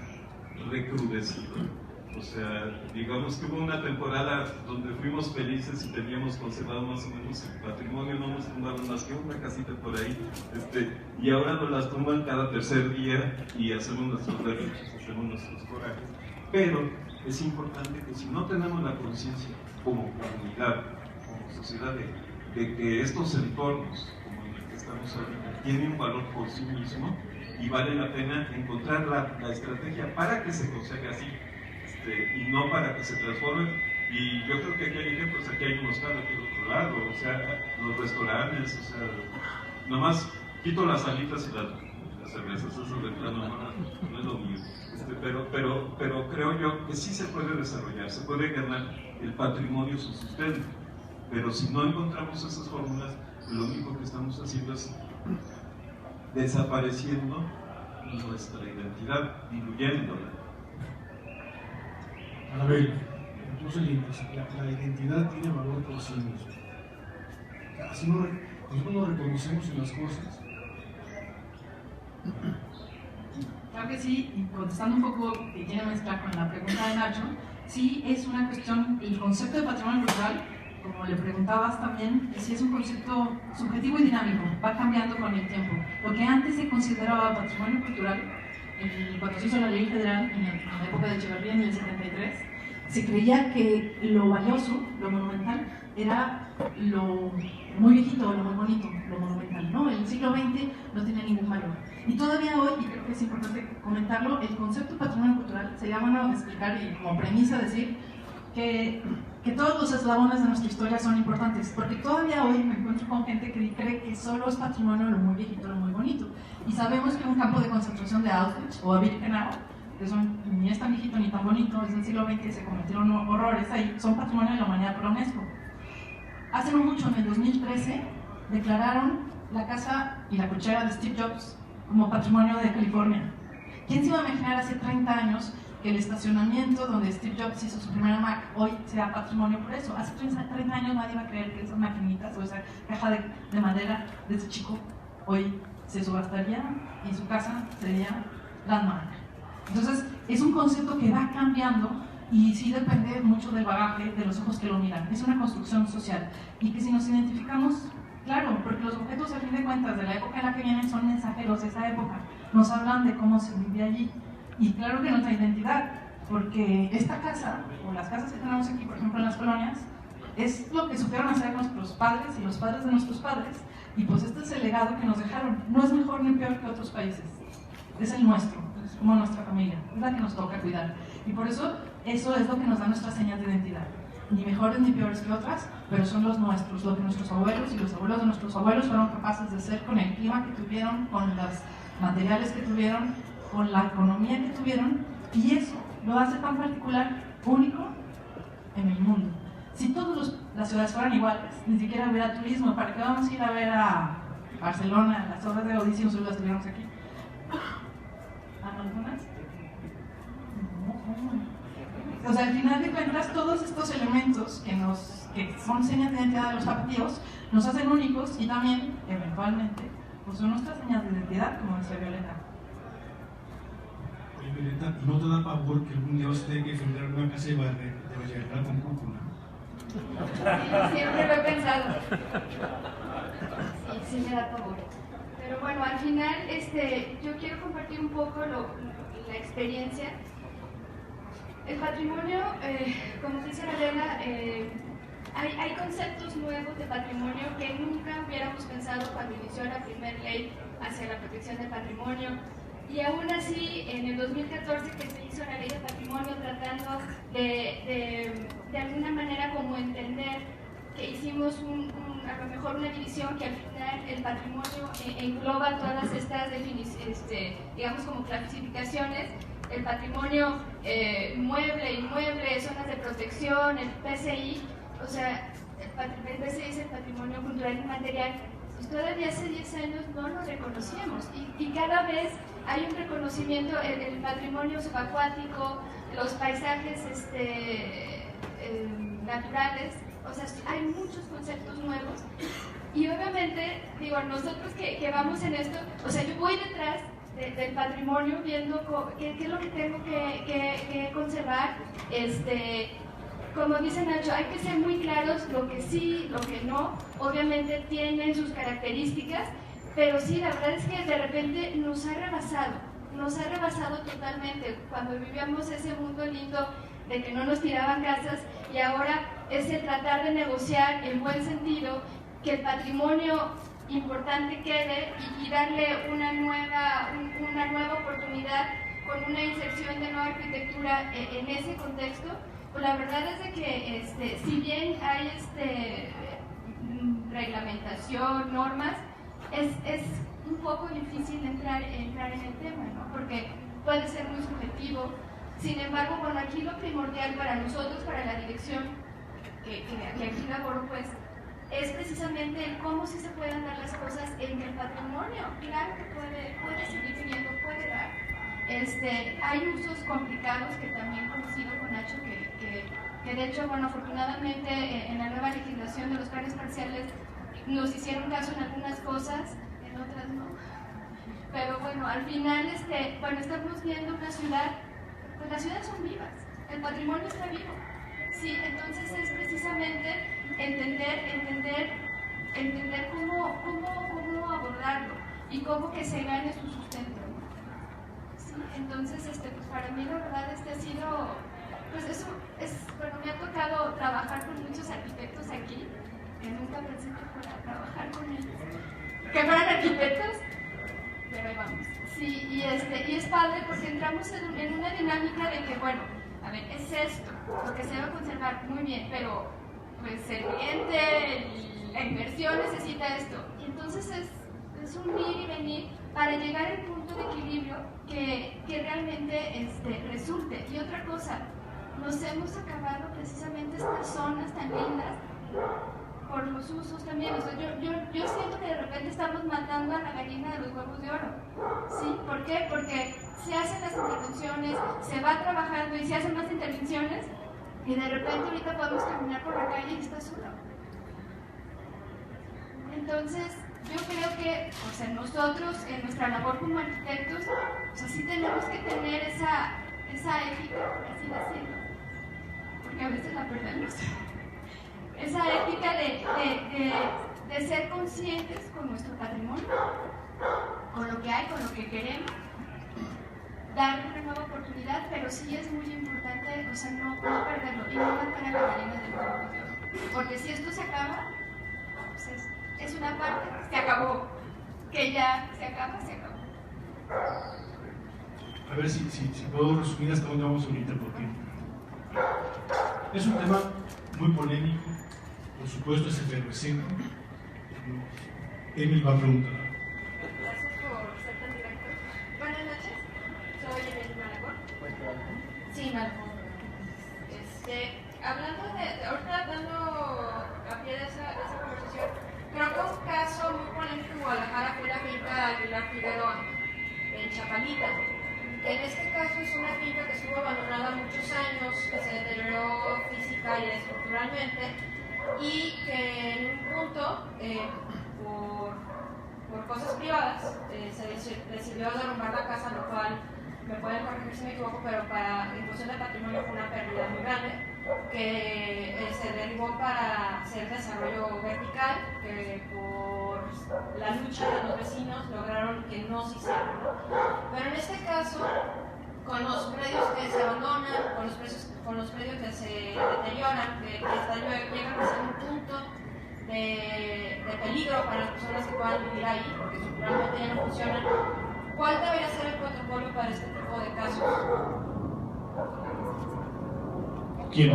recrudecido. O sea, digamos que hubo una temporada donde fuimos felices y teníamos conservado más o menos el patrimonio, no nos tumbaron más que una casita por ahí, y ahora nos las tumban cada tercer día y hacemos nuestros derechos, hacemos nuestros corajes. Pero es importante que si no tenemos la conciencia como comunidad, como sociedad, de que estos entornos, como en el que estamos ahorita, tienen un valor por sí mismo y vale la pena encontrar la estrategia para que se conserve así. Y no para que se transformen. Y yo creo que aquí hay ejemplos, aquí hay un hostal aquí al otro lado, o sea, los restaurantes, o sea, nomás quito las salitas y las cervezas, eso de plano no es lo mío. Pero creo yo que sí se puede desarrollar, se puede ganar el patrimonio su sustento, pero si no encontramos esas fórmulas, lo único que estamos haciendo es desapareciendo nuestra identidad, diluyéndola. A ver, entonces la identidad tiene valor por sí misma. Así nosotros nos reconocemos en las cosas. Claro que sí, y contestando un poco, que tiene mezcla con la pregunta de Nacho, sí es una cuestión, el concepto de patrimonio cultural como le preguntabas también, sí es un concepto subjetivo y dinámico, va cambiando con el tiempo. Lo que antes se consideraba patrimonio cultural, cuando se hizo la ley federal en la época de Echeverría en el 73, se creía que lo valioso, lo monumental, era lo muy viejito, lo muy bonito, lo monumental, ¿no? El siglo XX no tiene ningún valor. Y todavía hoy, y creo que es importante comentarlo, el concepto de patrimonio cultural sería bueno explicar y como premisa decir que todos los eslabones de nuestra historia son importantes, porque todavía hoy me encuentro con gente que cree que solo es patrimonio lo muy viejito, lo muy bonito. Y sabemos que un campo de concentración de Auschwitz o Birkenau, que ni es tan viejito ni tan bonito, desde el siglo XX se cometieron horrores ahí, son patrimonio de la humanidad por la UNESCO. Hace no mucho, en el 2013, declararon la casa y la cochera de Steve Jobs como patrimonio de California. ¿Quién se iba a imaginar hace 30 años que el estacionamiento donde Steve Jobs hizo su primera Mac hoy sea patrimonio por eso? Hace 30 años nadie iba a creer que esas maquinitas o esa caja de madera de ese chico hoy se subastaría y su casa sería landmark. Entonces, es un concepto que va cambiando y sí depende mucho del bagaje de los ojos que lo miran. Es una construcción social y que si nos identificamos, claro, porque los objetos a fin de cuentas de la época en la que vienen son mensajeros de esa época, nos hablan de cómo se vivía allí y claro que nuestra identidad, porque esta casa o las casas que tenemos aquí, por ejemplo en las colonias, es lo que supieron hacer nuestros padres y los padres de nuestros padres y pues este es el legado que nos dejaron. No es mejor ni peor que otros países, es el nuestro, es como nuestra familia, es la que nos toca cuidar y por eso eso es lo que nos da nuestras señas de identidad. Ni mejores ni peores que otras, pero son los nuestros, lo que nuestros abuelos y los abuelos de nuestros abuelos fueron capaces de hacer con el clima que tuvieron, con los materiales que tuvieron, con la economía que tuvieron, y eso lo hace tan particular, único en el mundo. Si todas las ciudades fueran iguales, ni siquiera hubiera turismo. ¿Para qué vamos a ir a ver a Barcelona, las obras de Odiseo, si las tuviéramos aquí? ¿A algunas? O sea, al final de cuentas, todos estos elementos que son señas de identidad de los tapatíos nos hacen únicos y también, eventualmente, pues son nuestras señas de identidad, como decía Violeta. Oye, Violeta, ¿no te da pavor que algún día vas a tener que defender una casa de Valladolid con cúpula? Sí, siempre lo he pensado. Sí, me da pavor. Pero bueno, al final, yo quiero compartir un poco la experiencia. El patrimonio, como dice Adela, hay conceptos nuevos de patrimonio que nunca hubiéramos pensado cuando inició la primera ley hacia la protección del patrimonio. Y aún así, en el 2014 que se hizo la ley de patrimonio tratando de alguna manera como entender que hicimos a lo mejor una división que al final el patrimonio engloba todas estas digamos como clasificaciones. El patrimonio mueble, inmueble, zonas de protección, el PCI, o sea, el PCI es el patrimonio cultural inmaterial, pues todavía hace 10 años no lo reconocíamos y cada vez hay un reconocimiento, el patrimonio subacuático, los paisajes naturales, o sea, hay muchos conceptos nuevos y obviamente, digo, nosotros que vamos en esto, o sea, yo voy detrás del patrimonio viendo qué es lo que tengo que conservar, como dice Nacho, hay que ser muy claros lo que sí, lo que no, obviamente tienen sus características, pero sí, la verdad es que de repente nos ha rebasado totalmente, cuando vivíamos ese mundo lindo de que no nos tiraban casas y ahora es el tratar de negociar en buen sentido que el patrimonio importante quede y darle una nueva oportunidad con una inserción de nueva arquitectura en ese contexto, pues la verdad es de que si bien hay reglamentación, normas, es un poco difícil entrar en el tema, ¿no? Porque puede ser muy subjetivo. Sin embargo, bueno, aquí lo primordial para nosotros, para la dirección que aquí laboro, pues es precisamente el cómo sí se pueden dar las cosas en el patrimonio. Claro que puede seguir teniendo, puede dar. Hay usos complicados que también coincido con Nacho, que de hecho, bueno, afortunadamente en la nueva legislación de los planes parciales nos hicieron caso en algunas cosas, en otras no. Pero bueno, al final, bueno, estamos viendo una ciudad, pues las ciudades son vivas, el patrimonio está vivo. Sí, entonces es precisamente entender cómo abordarlo y cómo que se gane su sustento. ¿Sí? Entonces, pues para mí la verdad ha sido, pues eso bueno, me ha tocado trabajar con muchos arquitectos aquí, que nunca pensé que fuera a trabajar con ellos, que fueran arquitectos, pero ahí vamos. Sí, y es padre porque entramos en una dinámica de que, bueno, a ver, es esto, lo que se debe conservar, muy bien, pero pues el cliente, la inversión necesita esto. Y entonces es un ir y venir para llegar al punto de equilibrio que realmente resulte. Y otra cosa, nos hemos acabado precisamente estas zonas tan lindas por los usos también. O sea, yo siento que de repente estamos matando a la gallina de los huevos de oro. ¿Sí? ¿Por qué? Porque se hacen las intervenciones, se va trabajando y se hacen más intervenciones y de repente ahorita podemos caminar por la calle y está solo. Entonces, yo creo que, o sea, nosotros en nuestra labor como arquitectos, o sea, sí tenemos que tener esa ética, por así decirlo, porque a veces la perdemos. Esa ética de ser conscientes con nuestro patrimonio, con lo que hay, con lo que queremos, dar una nueva oportunidad, pero sí es muy importante, o sea, no perderlo y no matar a la gallina del huevo de oro. Porque si esto se acaba, pues es una parte, se acabó, que ya se acaba, se acabó. A ver si puedo resumir hasta dónde vamos ahorita, porque es un tema muy polémico, por supuesto es efervescente. Emil va a preguntar. Gracias por ser tan directo. Buenas noches, soy Emil Malagón. Sí, Malagón. Hablando ahorita dando a pie de esa conversación, creo que un caso muy polémico en Guadalajara fue la finca Aguilar Figueroa, en Chapalita. En este caso es una finca que estuvo abandonada muchos años, que se deterioró física y estructuralmente, y que en un punto, por cosas privadas, se decidió derrumbar la casa, lo cual, me pueden corregir si me equivoco, pero en cuestión de patrimonio fue una pérdida muy grande, que se derribó para hacer desarrollo vertical, que por la lucha de los vecinos lograron que no se hiciera. Pero en este caso, con los predios que se abandonan, con los predios que se deterioran, que llegan a ser un punto de peligro para las personas que puedan vivir ahí, porque estructuralmente ya no funcionan, ¿cuál debería ser el protocolo para este tipo de casos? ¿Quién?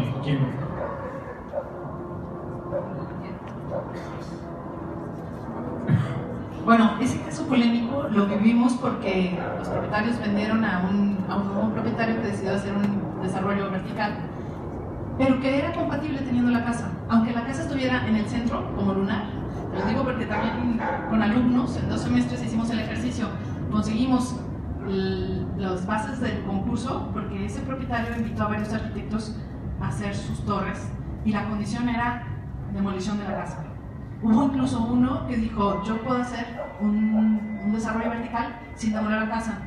Bueno, ese caso polémico lo vivimos porque los propietarios vendieron a un nuevo propietario que decidió hacer un desarrollo vertical, pero que era compatible teniendo la casa, aunque la casa estuviera en el centro, como lunar. Lo digo porque también con alumnos, en 2 semestres hicimos el ejercicio, conseguimos las bases del concurso, porque ese propietario invitó a varios arquitectos a hacer sus torres y la condición era demolición de la casa. Hubo incluso uno que dijo, yo puedo hacer un desarrollo vertical sin demoler la casa,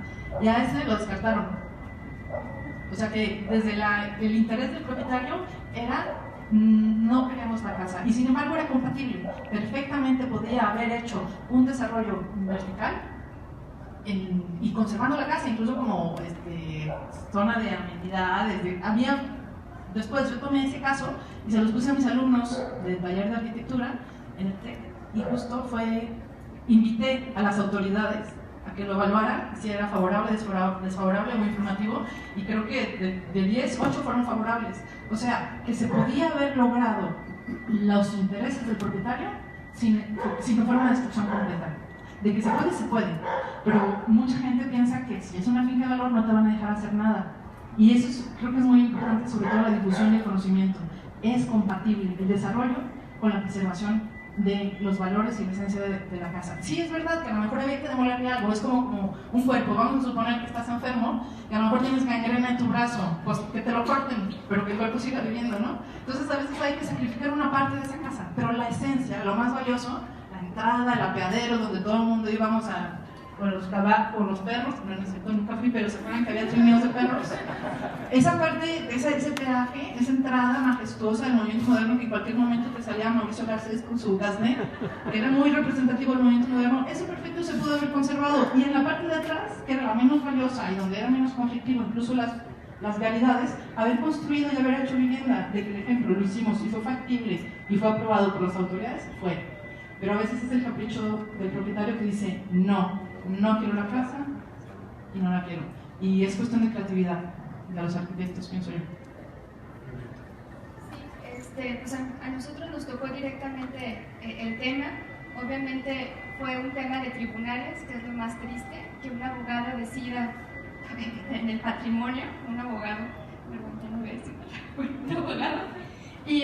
y a ese lo descartaron. O sea que desde el interés del propietario era, no queremos la casa, y sin embargo era compatible, perfectamente podía haber hecho un desarrollo vertical y conservando la casa, incluso como zona de amenidades. Después yo tomé ese caso y se los puse a mis alumnos del taller de arquitectura en el TEC, y justo invité a las autoridades a que lo evaluaran, si era favorable, desfavorable o informativo, y creo que de 10, 8 fueron favorables. O sea, que se podía haber logrado los intereses del propietario sin que fuera una destrucción completa. De que se puede, pero mucha gente piensa que si es una finca de valor no te van a dejar hacer nada. Y eso creo que es muy importante, sobre todo la difusión y el conocimiento. Es compatible el desarrollo con la preservación de los valores y la esencia de la casa. Sí, es verdad que a lo mejor había que demolerle algo, es como un cuerpo. Vamos a suponer que estás enfermo y a lo mejor tienes gangrena en tu brazo, pues que te lo corten, pero que el cuerpo siga viviendo, ¿no? Entonces a veces hay que sacrificar una parte de esa casa, pero la esencia, lo más valioso, la entrada, el apeadero donde todo el mundo íbamos a por los perros, no es cierto, nunca fui, pero se acuerdan que había trineos de perros. Esa parte, ese peaje, esa entrada majestuosa del movimiento moderno, que en cualquier momento te salía Mauricio Garcés con su Gasnet, que era muy representativo del movimiento moderno, ese perfecto se pudo haber conservado. Y en la parte de atrás, que era la menos valiosa y donde era menos conflictivo, incluso las vialidades, haber construido y haber hecho vivienda, de que el ejemplo lo hicimos y fue factible y fue aprobado por las autoridades, fue. Pero a veces es el capricho del propietario que dice, no quiero la casa y no la quiero. Y es cuestión de creatividad de los arquitectos, pienso yo. Sí, pues a nosotros nos tocó directamente el tema. Obviamente fue un tema de tribunales, que es lo más triste, que una abogada decida en el patrimonio, un abogado, un abogado, y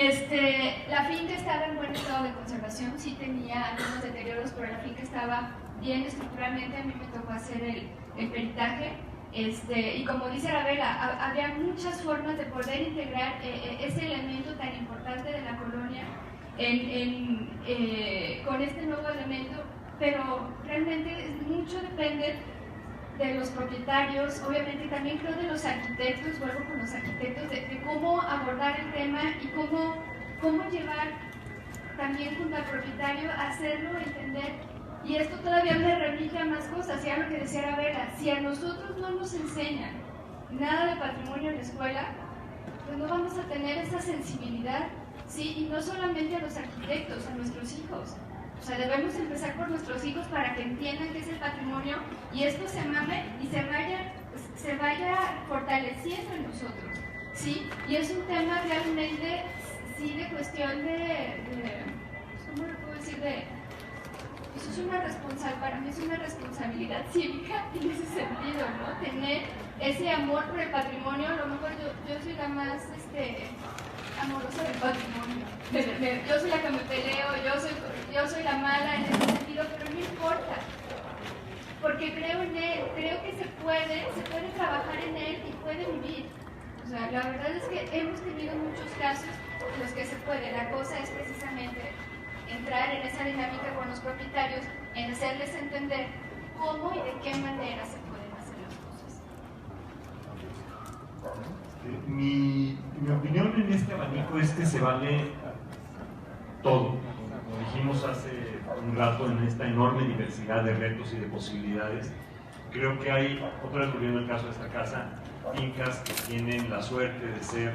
la finca estaba en buen estado de conservación, sí tenía algunos deterioros, pero la finca estaba bien estructuralmente. A mí me tocó hacer el peritaje, y como dice Arabella, había muchas formas de poder integrar ese elemento tan importante de la colonia con este nuevo elemento, pero realmente mucho depende de los propietarios, obviamente también creo de los arquitectos, vuelvo con los arquitectos, de cómo abordar el tema y cómo llevar también junto al propietario a hacerlo entender. Y esto todavía me remite a más cosas, ya lo que decía Arabella, si a nosotros no nos enseñan nada de patrimonio en la escuela, pues no vamos a tener esa sensibilidad, ¿sí? Y no solamente a los arquitectos, a nuestros hijos. O sea, debemos empezar por nuestros hijos para que entiendan qué es el patrimonio y esto se mame y se vaya fortaleciendo en nosotros, ¿sí? Y es un tema realmente, sí, de cuestión de ¿cómo lo puedo decir? Eso es una responsabilidad, para mí es una responsabilidad cívica en ese sentido, ¿no? Tener ese amor por el patrimonio. A lo mejor yo soy la más amorosa del patrimonio. Yo soy la que me peleo, yo soy la mala en ese sentido, pero no importa, porque creo en él, creo que se puede trabajar en él y puede vivir. O sea, la verdad es que hemos tenido muchos casos en los que se puede. La cosa es precisamente entrar en esa dinámica con los propietarios, en hacerles entender cómo y de qué manera se pueden hacer las cosas. Mi opinión en este abanico es que se vale todo. Como dijimos hace un rato, en esta enorme diversidad de retos y de posibilidades, creo que hay, otra vez volviendo al caso de esta casa, fincas que tienen la suerte de ser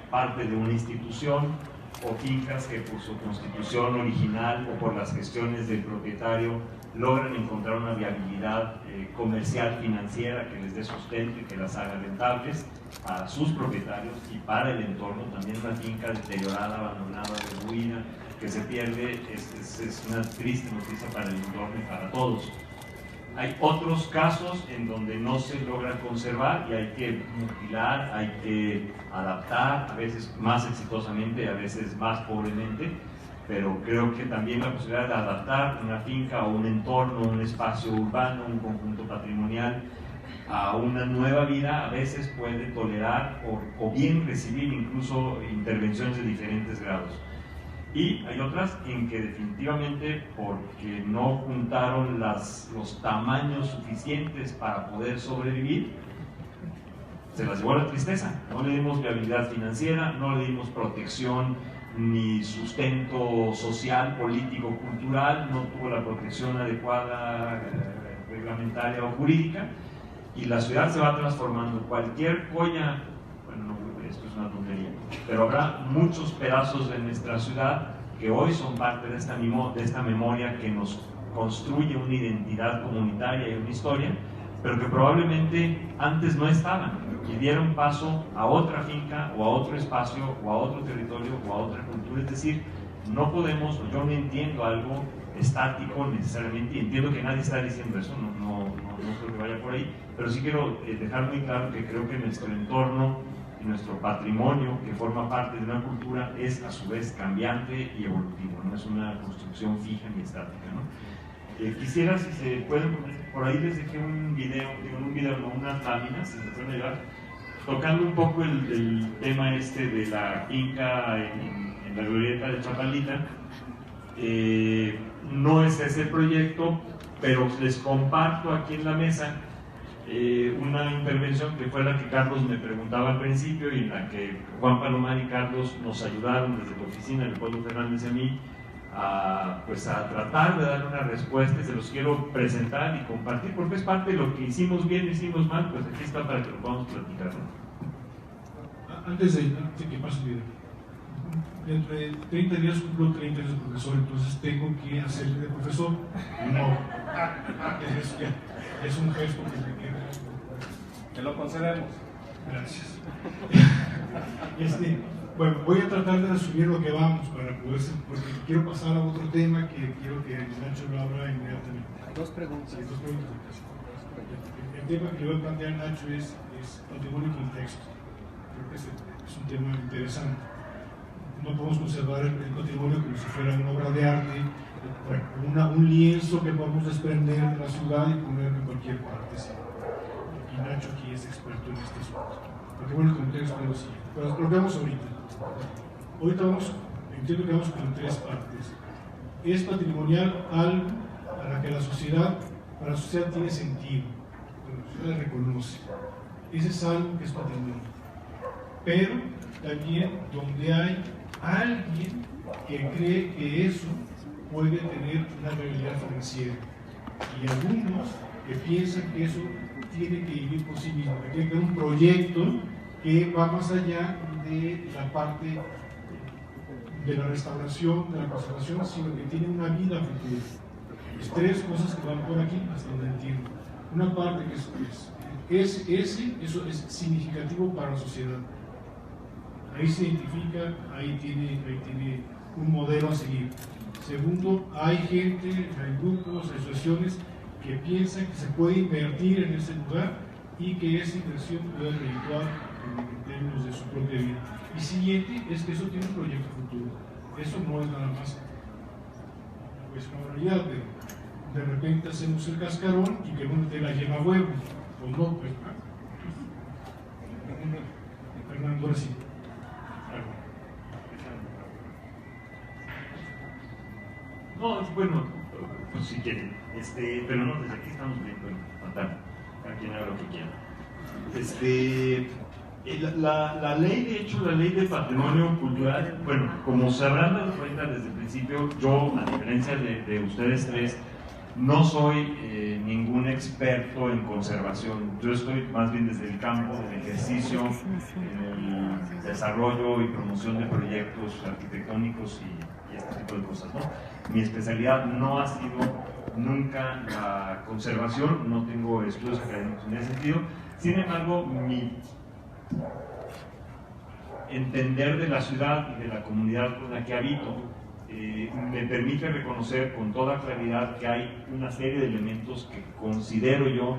parte de una institución, o fincas que por su constitución original o por las gestiones del propietario logran encontrar una viabilidad comercial, financiera, que les dé sustento y que las haga rentables para sus propietarios y para el entorno. También una finca deteriorada, abandonada, destruida, que se pierde, es una triste noticia para el entorno y para todos. Hay otros casos en donde no se logra conservar y hay que mutilar, hay que adaptar, a veces más exitosamente, a veces más pobremente, pero creo que también la posibilidad de adaptar una finca o un entorno, un espacio urbano, un conjunto patrimonial a una nueva vida a veces puede tolerar o bien recibir incluso intervenciones de diferentes grados. Y hay otras en que definitivamente, porque no juntaron los tamaños suficientes para poder sobrevivir, se las llevó la tristeza. No le dimos viabilidad financiera, no le dimos protección ni sustento social, político, cultural, no tuvo la protección adecuada, reglamentaria o jurídica, y la ciudad se va transformando. Cualquier joya, bueno, no, esto es una tontería, pero habrá muchos pedazos de nuestra ciudad que hoy son parte de esta memoria que nos construye una identidad comunitaria y una historia, pero que probablemente antes no estaban y dieron paso a otra finca o a otro espacio o a otro territorio o a otra cultura. Es decir, no podemos, o yo no entiendo algo estático necesariamente, y entiendo que nadie está diciendo eso, no creo que vaya por ahí, pero sí quiero dejar muy claro que creo que nuestro entorno y nuestro patrimonio, que forma parte de una cultura, es a su vez cambiante y evolutivo, no es una construcción fija ni estática, ¿no? Quisiera, si se pueden, por ahí les dejé un video, no, unas láminas, si me pueden ayudar, tocando un poco el tema de la finca en la glorieta de Chapalita. No es ese el proyecto, pero les comparto aquí en la mesa una intervención que fue la que Carlos me preguntaba al principio y en la que Juan Palomar y Carlos nos ayudaron desde la oficina de Leopoldo Fernández y a mí pues a tratar de dar una respuesta, y se los quiero presentar y compartir porque es parte de lo que hicimos bien, hicimos mal, pues aquí está para que lo podamos platicar, ¿no? Antes de que pase el video, dentro de 30 días cumplo 30 años de profesor, entonces tengo que hacerle de profesor. No, es un gesto que me queda. Te lo concedemos. Gracias. Bueno, voy a tratar de resumir lo que vamos para poder, porque quiero pasar a otro tema que quiero que Nacho lo abra inmediatamente. Dos preguntas. Sí, dos preguntas. El tema que le voy a plantear a Nacho es patrimonio y contexto. Creo que es un tema interesante. No podemos conservar el patrimonio como si fuera una obra de arte, un lienzo que podemos desprender de la ciudad y poner en cualquier parte. ¿Sí? Y Nacho aquí es experto en este asunto. Patrimonio y contexto es lo siguiente. Pero lo vemos ahorita. Ahorita entiendo que vamos con tres partes. Es patrimonial algo para que la sociedad tiene sentido, la sociedad reconoce. Ese es algo que es patrimonio. Pero también donde hay alguien que cree que eso puede tener una realidad financiera. Y algunos que piensan que eso tiene que vivir por sí mismo, que tiene que tener un proyecto que va más allá de la parte de la restauración, de la conservación, sino que tiene una vida futura. Es tres cosas que van por aquí, hasta donde entiendo. Una parte que eso es significativo para la sociedad. Ahí se identifica, ahí tiene un modelo a seguir. Segundo, hay gente, hay grupos, asociaciones que piensan que se puede invertir en ese lugar y que esa inversión puede redituar en términos de su propia vida. Y siguiente es que eso tiene un proyecto futuro. Eso no es nada más pues una realidad, pero de repente hacemos el cascarón y que uno te la lleva a huevo, o no, pues. Fernando, ahora sí. No, bueno, pues si quieren, pero no, desde aquí estamos bien, bueno, fantástico, a quien haga lo que quiera. La ley, de hecho, la ley de patrimonio cultural, bueno, como se habrán dado cuenta desde el principio, yo, a diferencia de ustedes tres, no soy ningún experto en conservación. Yo estoy más bien desde el campo, en el ejercicio, en el desarrollo y promoción de proyectos arquitectónicos y este tipo de cosas, ¿no? Mi especialidad no ha sido nunca la conservación, no tengo estudios académicos en ese sentido. Sin embargo, mi entender de la ciudad y de la comunidad con la que habito me permite reconocer con toda claridad que hay una serie de elementos que considero yo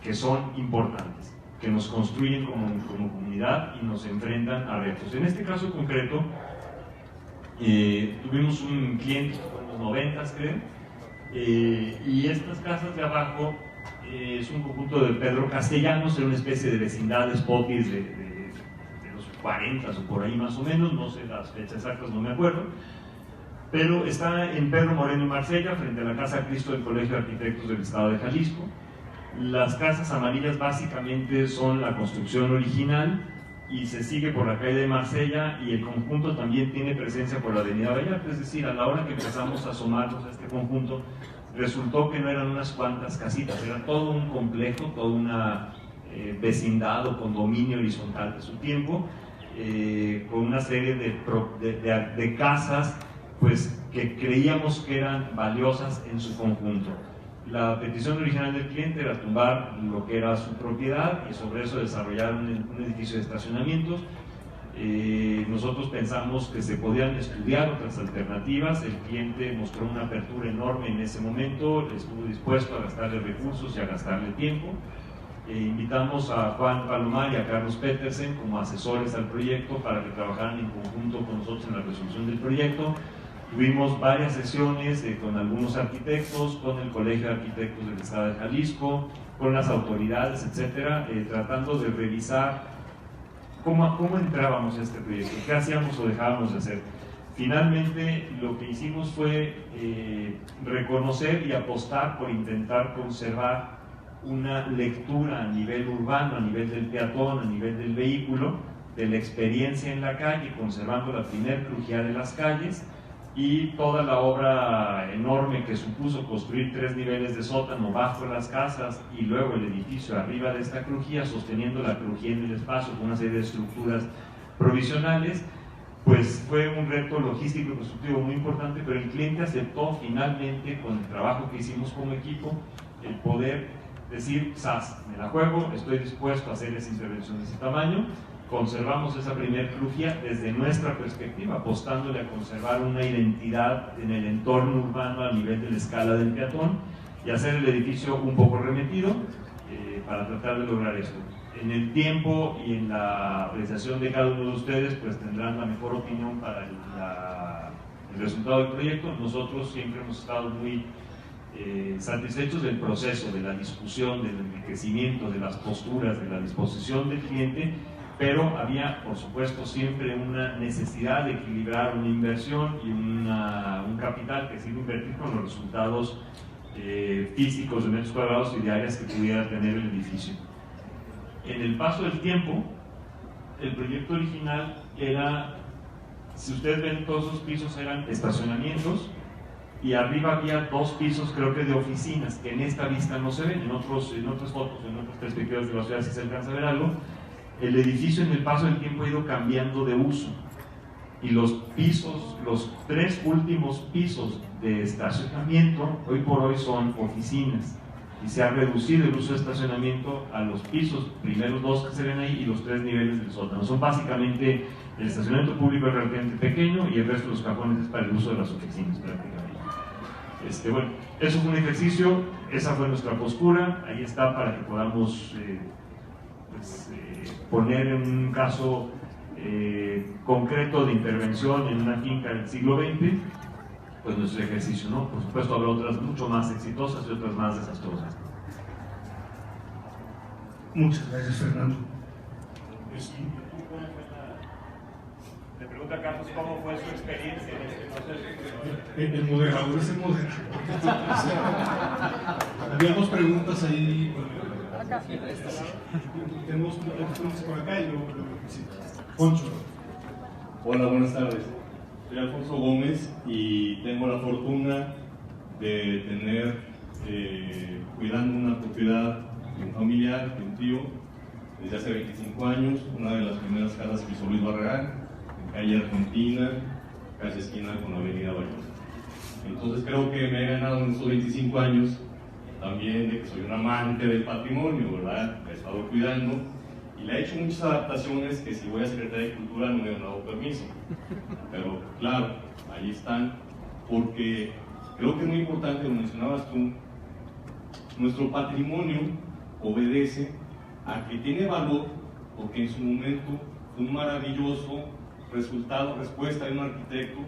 que son importantes, que nos construyen como comunidad y nos enfrentan a retos. En este caso concreto, tuvimos un cliente en los 90, creo, y estas casas de abajo es un conjunto de Pedro Castellanos, era una especie de vecindades popis de los 40 o por ahí más o menos, no sé las fechas exactas, no me acuerdo, pero está en Pedro Moreno y Marsella, frente a la Casa Cristo del Colegio de Arquitectos del Estado de Jalisco. Las casas amarillas básicamente son la construcción original y se sigue por la calle de Marsella, y el conjunto también tiene presencia por la avenida Vallarta. Es decir, a la hora que empezamos a asomarnos a este conjunto, resultó que no eran unas cuantas casitas, era todo un complejo, toda una vecindad o condominio horizontal de su tiempo, con una serie de casas pues, que creíamos que eran valiosas en su conjunto. La petición original del cliente era tumbar lo que era su propiedad y sobre eso desarrollar un edificio de estacionamientos. Nosotros pensamos que se podían estudiar otras alternativas. El cliente mostró una apertura enorme en ese momento, estuvo dispuesto a gastarle recursos y a gastarle tiempo. Invitamos a Juan Palomar y a Carlos Petersen como asesores al proyecto para que trabajaran en conjunto con nosotros en la resolución del proyecto. Tuvimos varias sesiones con algunos arquitectos, con el Colegio de Arquitectos del Estado de Jalisco, con las autoridades, etcétera, tratando de revisar cómo entrábamos a este proyecto, qué hacíamos o dejábamos de hacer. Finalmente, lo que hicimos fue reconocer y apostar por intentar conservar una lectura a nivel urbano, a nivel del peatón, a nivel del vehículo, de la experiencia en la calle, conservando la primer crujía de las calles y toda la obra enorme que supuso construir 3 niveles de sótano bajo las casas y luego el edificio arriba de esta crujía, sosteniendo la crujía en el espacio con una serie de estructuras provisionales. Pues fue un reto logístico y constructivo muy importante, pero el cliente aceptó finalmente, con el trabajo que hicimos como equipo, el poder decir: "Sas, me la juego, estoy dispuesto a hacer esa intervención de ese tamaño". Conservamos esa primer crujía desde nuestra perspectiva, apostándole a conservar una identidad en el entorno urbano a nivel de la escala del peatón y hacer el edificio un poco remetido para tratar de lograr esto. En el tiempo y en la apreciación de cada uno de ustedes, pues tendrán la mejor opinión para el resultado del proyecto. Nosotros siempre hemos estado muy satisfechos del proceso, de la discusión, del enriquecimiento, de las posturas, de la disposición del cliente, pero había, por supuesto, siempre una necesidad de equilibrar una inversión y un capital que se iba a invertir con los resultados físicos de metros cuadrados y de áreas que pudiera tener el edificio. En el paso del tiempo, el proyecto original era, si ustedes ven, todos esos pisos eran estacionamientos y arriba había 2 pisos, creo que de oficinas, que en esta vista no se ven, en otras fotos, en otras perspectivas de la ciudad sí se alcanza a ver algo. El edificio en el paso del tiempo ha ido cambiando de uso y los pisos, los 3 últimos pisos de estacionamiento hoy por hoy son oficinas y se ha reducido el uso de estacionamiento a los pisos, primeros 2 que se ven ahí y los 3 niveles del sótano. Son básicamente, el estacionamiento público es relativamente pequeño y el resto de los cajones es para el uso de las oficinas prácticamente. Bueno, eso fue un ejercicio, esa fue nuestra postura, ahí está para que podamos poner en un caso concreto de intervención en una finca del siglo XX, pues nuestro ejercicio, ¿no? Por supuesto habrá otras mucho más exitosas y otras más desastrosas. Muchas gracias, Fernando. Le pregunta a Carlos cómo fue su experiencia en este proceso. El moderador es el moderador. Habíamos preguntas ahí. Tenemos preguntas por acá y luego sí. Poncho. Hola, buenas tardes. Soy Alfonso Gómez y tengo la fortuna de tener cuidando una propiedad de un familiar, de un tío, desde hace 25 años, una de las primeras casas que hizo Luis Barragán, en calle Argentina, casi esquina con Avenida Bayona. Entonces creo que me he ganado en estos 25 años también de que soy un amante del patrimonio, ¿verdad? Me he estado cuidando y le he hecho muchas adaptaciones que si voy a Secretaría de Cultura no me han dado permiso. Pero claro, ahí están, porque creo que es muy importante, lo mencionabas tú, nuestro patrimonio obedece a que tiene valor porque en su momento fue un maravilloso respuesta de un arquitecto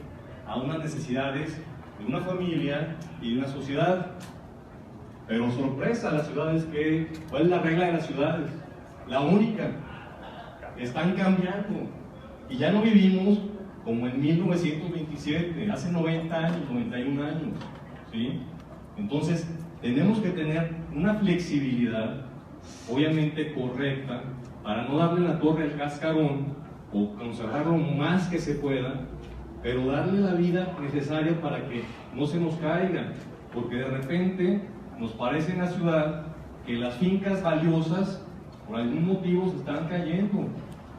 a unas necesidades de una familia y de una sociedad. Pero sorpresa, las ciudades, ¿cuál es la regla de las ciudades? La única, están cambiando y ya no vivimos como en 1927, hace 90 años, 91 años, ¿sí? Entonces tenemos que tener una flexibilidad obviamente correcta para no darle la torre al cascarón o conservarlo más que se pueda, pero darle la vida necesaria para que no se nos caiga, porque de repente nos parece en la ciudad que las fincas valiosas por algún motivo se están cayendo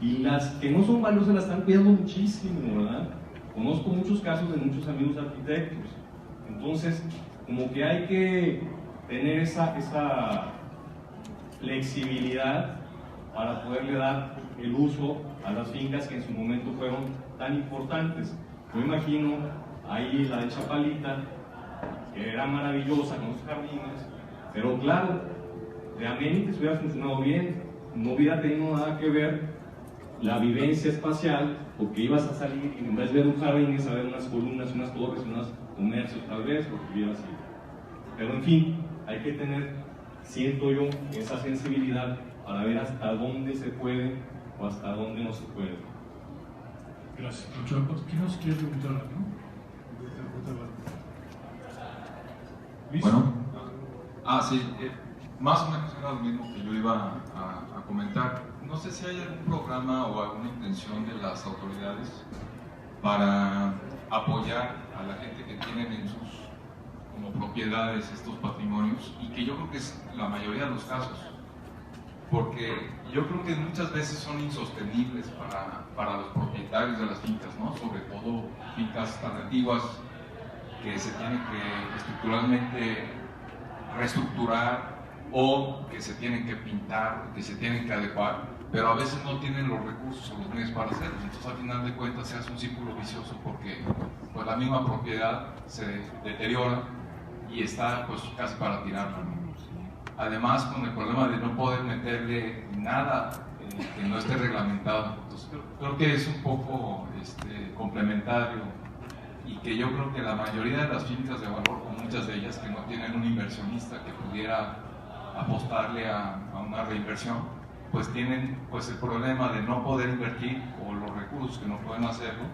y las que no son valiosas las están cuidando muchísimo, ¿verdad? Conozco muchos casos de muchos amigos arquitectos. Entonces, como que hay que tener esa flexibilidad para poderle dar el uso a las fincas que en su momento fueron tan importantes. Yo imagino ahí la de Chapalita, que era maravillosa con los jardines, pero claro, de amenities hubiera funcionado bien, no hubiera tenido nada que ver la vivencia espacial, porque ibas a salir y en vez de ver un jardín ibas a ver unas columnas, unas torres, unos comercios tal vez, porque hubiera sido. Pero en fin, hay que tener, siento yo, esa sensibilidad para ver hasta dónde se puede o hasta dónde no se puede. Gracias. ¿Quién nos quiere preguntar, no? ¿Luis? Bueno, sí, más o menos era lo mismo que yo iba a comentar. No sé si hay algún programa o alguna intención de las autoridades para apoyar a la gente que tienen en sus como propiedades estos patrimonios, y que yo creo que es la mayoría de los casos, porque yo creo que muchas veces son insostenibles para los propietarios de las fincas, ¿no? Sobre todo fincas tan antiguas que se tienen que estructuralmente reestructurar o que se tienen que pintar, que se tienen que adecuar, pero a veces no tienen los recursos o los medios para hacerlo. Entonces, al final de cuentas, se hace un círculo vicioso porque pues, la misma propiedad se deteriora y está pues, casi para tirarla, ¿no? Además, con el problema de no poder meterle nada que no esté reglamentado. Entonces, creo que es un poco complementario, y que yo creo que la mayoría de las fincas de valor, o muchas de ellas, que no tienen un inversionista que pudiera apostarle a una reinversión, pues tienen pues el problema de no poder invertir, o los recursos que no pueden hacerlo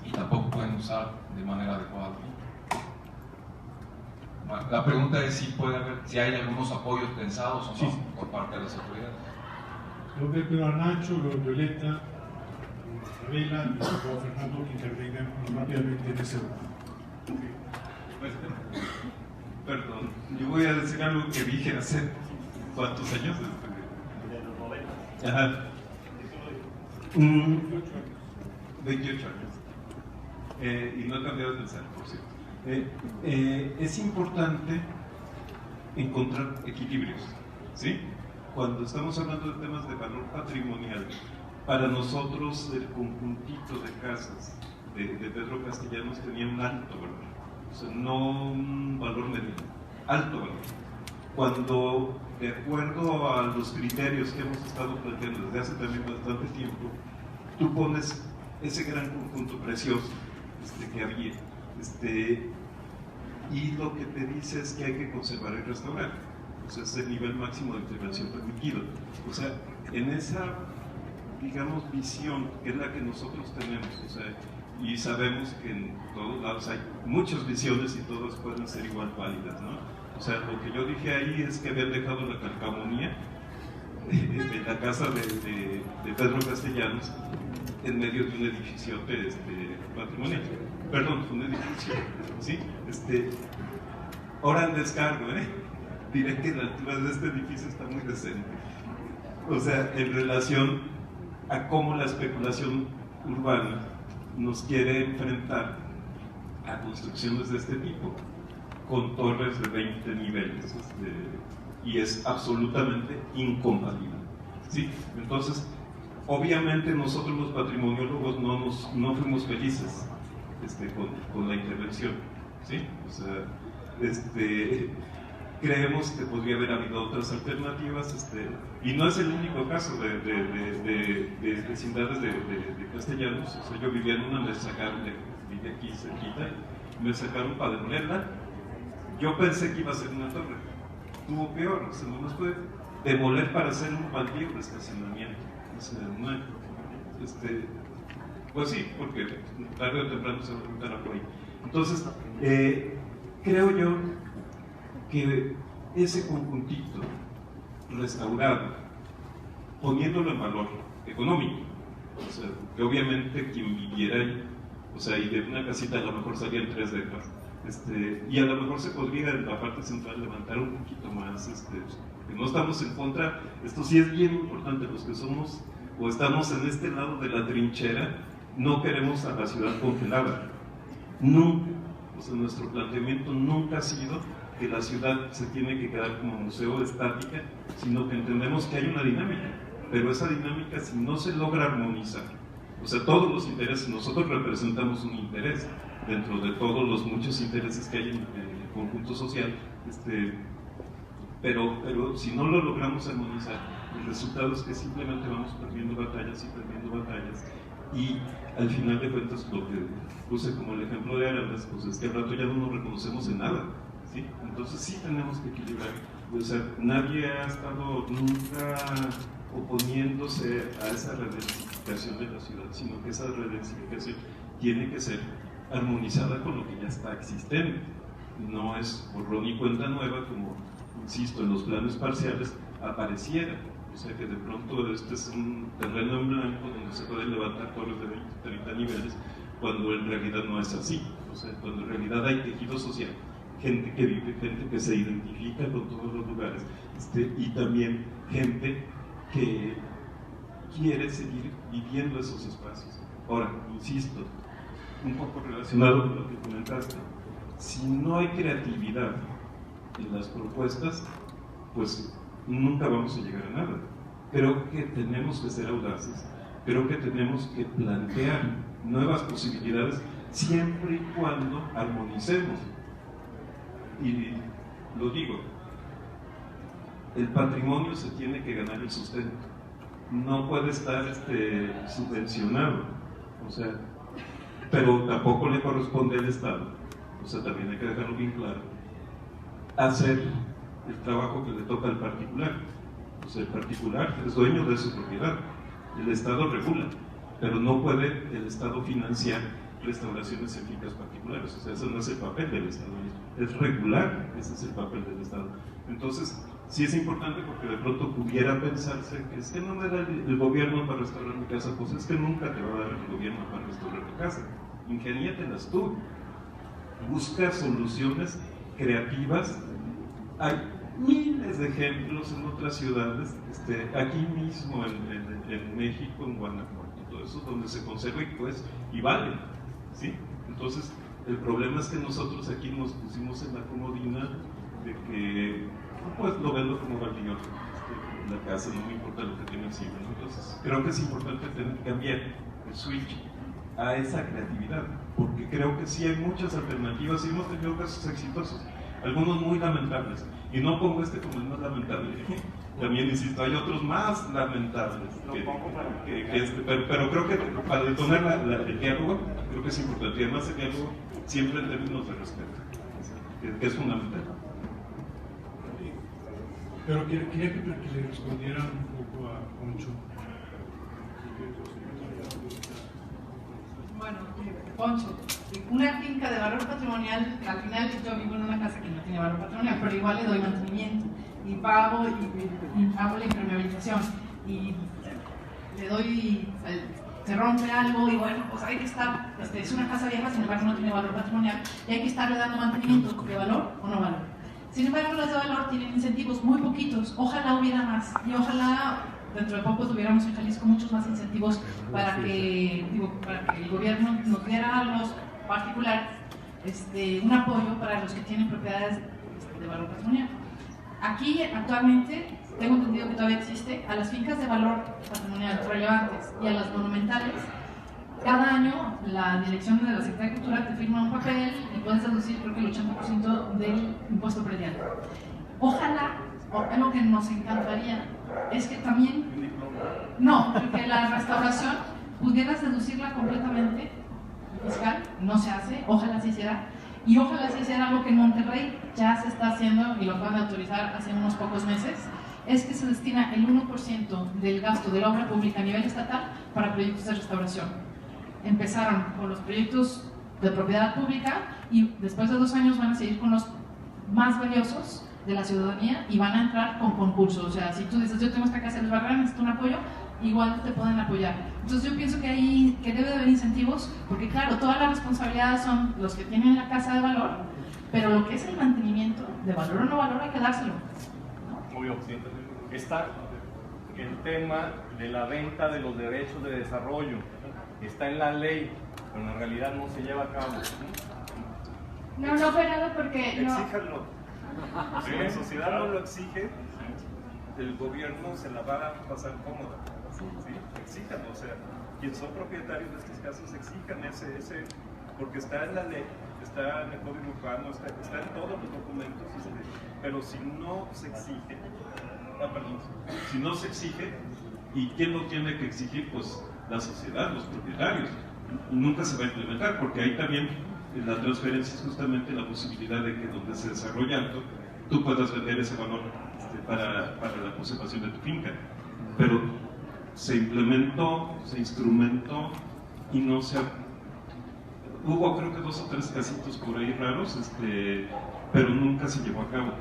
y tampoco pueden usar de manera adecuada. Bueno, la pregunta es si hay algunos apoyos pensados o no, sí, por parte de las autoridades. Yo veo primero a Nacho, luego Violeta, a Isabela, y luego a Fernando, que intervengan rápidamente en ese orden. Perdón, yo voy a decir algo que dije hace ¿cuántos años? Ajá. 28 años. Y no he cambiado de pensar, por cierto. Es importante encontrar equilibrios, ¿sí? Cuando estamos hablando de temas de valor patrimonial, para nosotros el conjuntito de casas de Pedro Castellanos tenía un alto valor, o sea, no un valor mediano, alto valor. Cuando, de acuerdo a los criterios que hemos estado planteando desde hace también bastante tiempo, tú pones ese gran conjunto precioso que había, y lo que te dice es que hay que conservar y restaurar, o sea, es el nivel máximo de intervención permitido. O sea, en esa, digamos, visión que es la que nosotros tenemos, o sea, y sabemos que en todos lados hay muchas visiones y todas pueden ser igual válidas, ¿no? O sea, lo que yo dije ahí es que habían dejado la calcamonía de la casa de Pedro Castellanos en medio de un edificio patrimonial. Perdón, un edificio, ¿sí? Ahora en descargo, diré que la altura de este edificio está muy decente. O sea, en relación a cómo la especulación urbana nos quiere enfrentar a construcciones de este tipo, con torres de 20 niveles, y es absolutamente incompatible, ¿sí? Entonces, obviamente nosotros los patrimoniólogos no fuimos felices con la intervención, ¿sí? O sea, creemos que podría haber habido otras alternativas, y no es el único caso de vecindades de Castellanos. O sea, yo vivía en una, me sacaron, vivía aquí cerquita, me sacaron para demolerla. Yo pensé que iba a ser una torre, tuvo peor, o sea, no nos puede demoler para hacer un baldío de estacionamiento. O sea, pues sí, porque tarde o temprano se va a juntar por ahí. Entonces, creo yo que ese conjuntito restaurado, poniéndolo en valor económico, o sea, que obviamente quien viviera ahí, o sea, y de una casita a lo mejor salían 3 depas, y a lo mejor se podría en la parte central levantar un poquito más, que no estamos en contra. Esto sí es bien importante, los que somos o estamos en este lado de la trinchera, no queremos a la ciudad congelada, nunca. O sea, nuestro planteamiento nunca ha sido que la ciudad se tiene que quedar como museo estática, sino que entendemos que hay una dinámica, pero esa dinámica, si no se logra armonizar, o sea, todos los intereses, nosotros representamos un interés dentro de todos los muchos intereses que hay en el conjunto social, pero si no lo logramos armonizar, el resultado es que simplemente vamos perdiendo batallas, y al final de cuentas, lo que puse como el ejemplo de Arandas, pues es que al rato ya no nos reconocemos en nada, ¿sí? Entonces sí tenemos que equilibrar. O sea, nadie ha estado nunca oponiéndose a esa redención. redensificación de la ciudad, sino que esa redensificación tiene que ser armonizada con lo que ya está existente. No es borrón y cuenta nueva, como, insisto, en los planes parciales apareciera. O sea que de pronto este es un terreno en blanco donde se pueden levantar torres de 20, 30 niveles, cuando en realidad no es así. O sea, cuando en realidad hay tejido social, gente que vive, gente que se identifica con todos los lugares, y también gente que quiere seguir viviendo esos espacios. Ahora, insisto, un poco relacionado con lo que comentaste, si no hay creatividad en las propuestas, pues nunca vamos a llegar a nada. Creo que tenemos que ser audaces, creo que tenemos que plantear nuevas posibilidades siempre y cuando armonicemos. Y lo digo, el patrimonio se tiene que ganar el sustento, no puede estar subvencionado, o sea, pero tampoco le corresponde al Estado, o sea, también hay que dejarlo bien claro, hacer el trabajo que le toca al particular. O sea, el particular es dueño de su propiedad, el Estado regula, pero no puede el Estado financiar restauraciones en fincas particulares. O sea, ese no es el papel del Estado, es regular, ese es el papel del Estado. Entonces, sí es importante, porque de pronto pudiera pensarse que es que no me da el gobierno para restaurar mi casa. Pues es que nunca te va a dar el gobierno para restaurar tu casa, ingeniátelas tú, busca soluciones creativas. Hay miles de ejemplos en otras ciudades, aquí mismo en México, en Guanajuato, todo eso, donde se conserva y vale, ¿sí? Entonces, el problema es que nosotros aquí nos pusimos en la comodina de que, pues lo vendo como baldío, la casa, no me importa lo que tenga encima, ¿no? Entonces, creo que es importante cambiar el switch a esa creatividad, porque creo que sí hay muchas alternativas y hemos tenido casos exitosos, algunos muy lamentables, y no pongo como el más lamentable, también insisto, hay otros más lamentables, pero creo que para detonar el diálogo, creo que es importante, y además el diálogo siempre en términos de respeto, que es fundamental. Pero quería que le respondieran un poco a Poncho. Bueno, Poncho, una finca de valor patrimonial, al final yo vivo en una casa que no tiene valor patrimonial, pero igual le doy mantenimiento y pago la impermeabilización y le doy, se rompe algo y bueno, pues hay que estar, es una casa vieja, sin embargo no tiene valor patrimonial y hay que estarle dando mantenimiento de valor o no valor. Sin embargo, las de valor tienen incentivos muy poquitos, ojalá hubiera más y ojalá dentro de poco tuviéramos en Jalisco muchos más incentivos para que el gobierno nos diera a los particulares un apoyo para los que tienen propiedades de valor patrimonial. Aquí actualmente tengo entendido que todavía existe a las fincas de valor patrimonial relevantes y a las monumentales. Cada año la dirección de la Secretaría de Cultura te firma un papel y puedes deducir creo que el 80% del impuesto predial. Ojalá, algo que nos encantaría es que también, que la restauración pudieras deducirla completamente fiscal, no se hace, ojalá se hiciera, y ojalá se hiciera algo que en Monterrey ya se está haciendo y lo acaban de autorizar hace unos pocos meses, es que se destina el 1% del gasto de la obra pública a nivel estatal para proyectos de restauración. Empezaron con los proyectos de propiedad pública y después de 2 años van a seguir con los más valiosos de la ciudadanía y van a entrar con concursos. O sea, si tú dices, yo tengo esta casa en el barrio, necesito un apoyo, igual te pueden apoyar. Entonces yo pienso que debe de haber incentivos, porque claro, toda la responsabilidad son los que tienen la casa de valor, pero lo que es el mantenimiento de valor o no valor hay que dárselo. Obvio, sí. Está el tema de la venta de los derechos de desarrollo, está en la ley, pero en realidad no se lleva a cabo. No operado porque no. Exíjanlo. Si la sociedad no lo exige, el gobierno se la va a pasar cómoda. ¿Sí? Exíjanlo, o sea, quienes son propietarios de estos casos exijan ese, porque está en la ley, está en el código urbano, está en todos los documentos, pero si no se exige, si no se exige, ¿y quién lo tiene que exigir? Pues la sociedad, los propietarios. Nunca se va a implementar, porque ahí también la transferencia es justamente la posibilidad de que donde se desarrolla alto, tú puedas vender ese valor para la conservación de tu finca. Pero se implementó, se instrumentó y no se... Hubo creo que 2 o 3 casitos por ahí raros, pero nunca se llevó a cabo.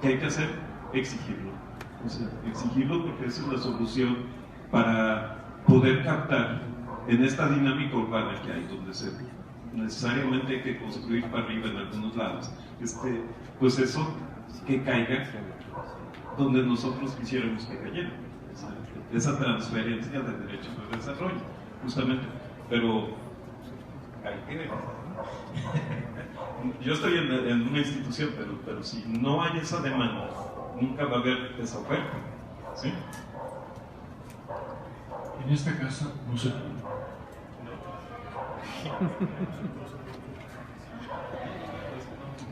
¿Qué hay que hacer? Exigirlo. O sea, exigirlo porque esa es la solución para poder captar en esta dinámica urbana que hay, donde necesariamente hay que construir para arriba en algunos lados, pues eso que caiga donde nosotros quisiéramos que cayera, esa transferencia de derechos de desarrollo, justamente. Pero hay que... Yo estoy en una institución, pero si no hay esa demanda, nunca va a haber esa oferta, ¿sí? En esta casa no se puede.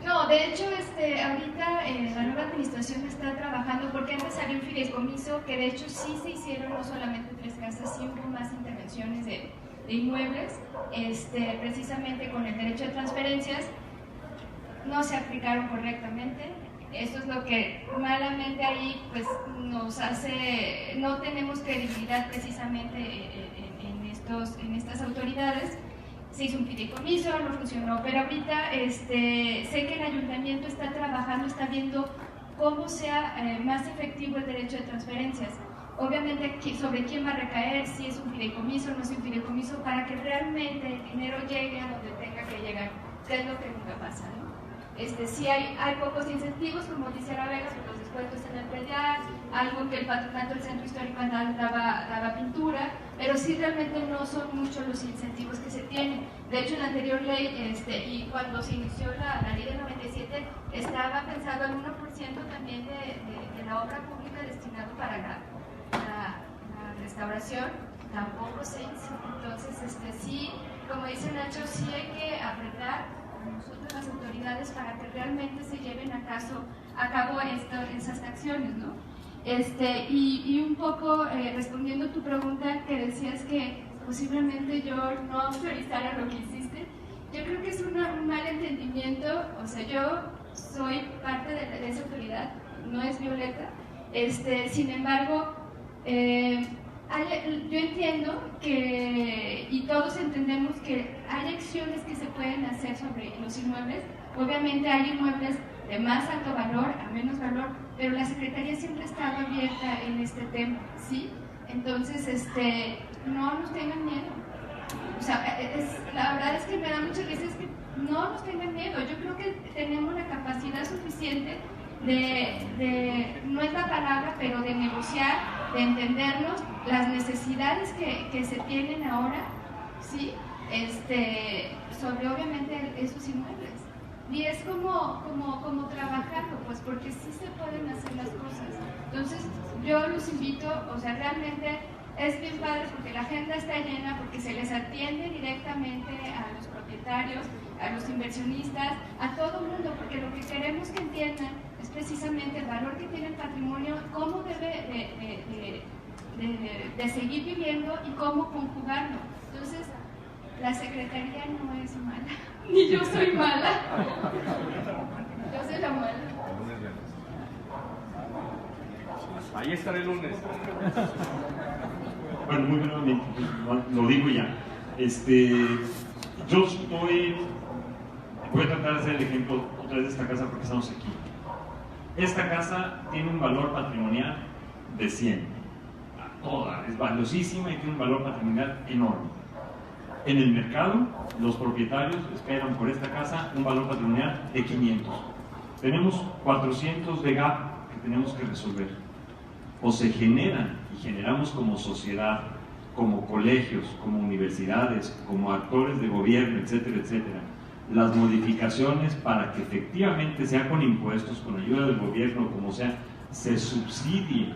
No, de hecho, ahorita la nueva administración está trabajando, porque antes había un fideicomiso que de hecho sí se hicieron no solamente 3 casas, sí hubo más intervenciones de inmuebles, precisamente con el derecho de transferencias, no se aplicaron correctamente. Eso es lo que malamente ahí pues nos hace, no tenemos credibilidad precisamente en estas autoridades. Se hizo un fideicomiso, no funcionó, pero ahorita sé que el ayuntamiento está trabajando, está viendo cómo sea más efectivo el derecho de transferencias. Obviamente sobre quién va a recaer, si es un fideicomiso o no es un fideicomiso, para que realmente el dinero llegue a donde tenga que llegar, que es lo que nunca pasa, ¿no? Sí hay pocos incentivos, como dice la Vega, pues los descuentos en el predial, algo que el patronato del centro histórico daba pintura, pero sí realmente no son muchos los incentivos que se tienen. De hecho, en la anterior ley, y cuando se inició la ley del 97, estaba pensado el 1% también de la obra pública destinado para la restauración, tampoco se hizo. Entonces, sí, como dice Nacho, sí hay que apretar nosotros las autoridades para que realmente se lleven a cabo esas acciones, ¿no? Y un poco respondiendo a tu pregunta que decías que posiblemente yo no autorizara lo que hiciste, yo creo que es un mal entendimiento. O sea, yo soy parte de esa autoridad, no es Violeta, sin embargo, yo entiendo que, y todos entendemos que hay acciones que se pueden hacer sobre los inmuebles. Obviamente hay inmuebles de más alto valor, a menos valor, pero la Secretaría siempre ha estado abierta en este tema, ¿sí? Entonces, no nos tengan miedo. O sea, la verdad es que me da muchas veces que no nos tengan miedo. Yo creo que tenemos la capacidad suficiente no es la palabra, pero de negociar, de entendernos, las necesidades que se tienen ahora, ¿sí? Sobre obviamente esos inmuebles. Y es como trabajarlo, pues, porque sí se pueden hacer las cosas. Entonces, yo los invito, o sea, realmente es bien padre porque la agenda está llena, porque se les atiende directamente a los propietarios, a los inversionistas, a todo el mundo, porque lo que queremos que entiendan es precisamente el valor que tiene el patrimonio, cómo debe de seguir viviendo y cómo conjugarlo. Entonces, la Secretaría no es mala, ni yo soy mala. Yo soy la mala. Ahí estaré el lunes. Bueno, muy brevemente, lo digo ya. Yo voy a tratar de hacer el ejemplo otra vez de esta casa porque estamos aquí. Esta casa tiene un valor patrimonial de 100. Toda, es valiosísima y tiene un valor patrimonial enorme. En el mercado, los propietarios esperan por esta casa un valor patrimonial de 500. Tenemos 400 de gap que tenemos que resolver. O se generan y generamos como sociedad, como colegios, como universidades, como actores de gobierno, etcétera, etcétera, las modificaciones para que efectivamente sea con impuestos, con ayuda del gobierno, como sea, se subsidie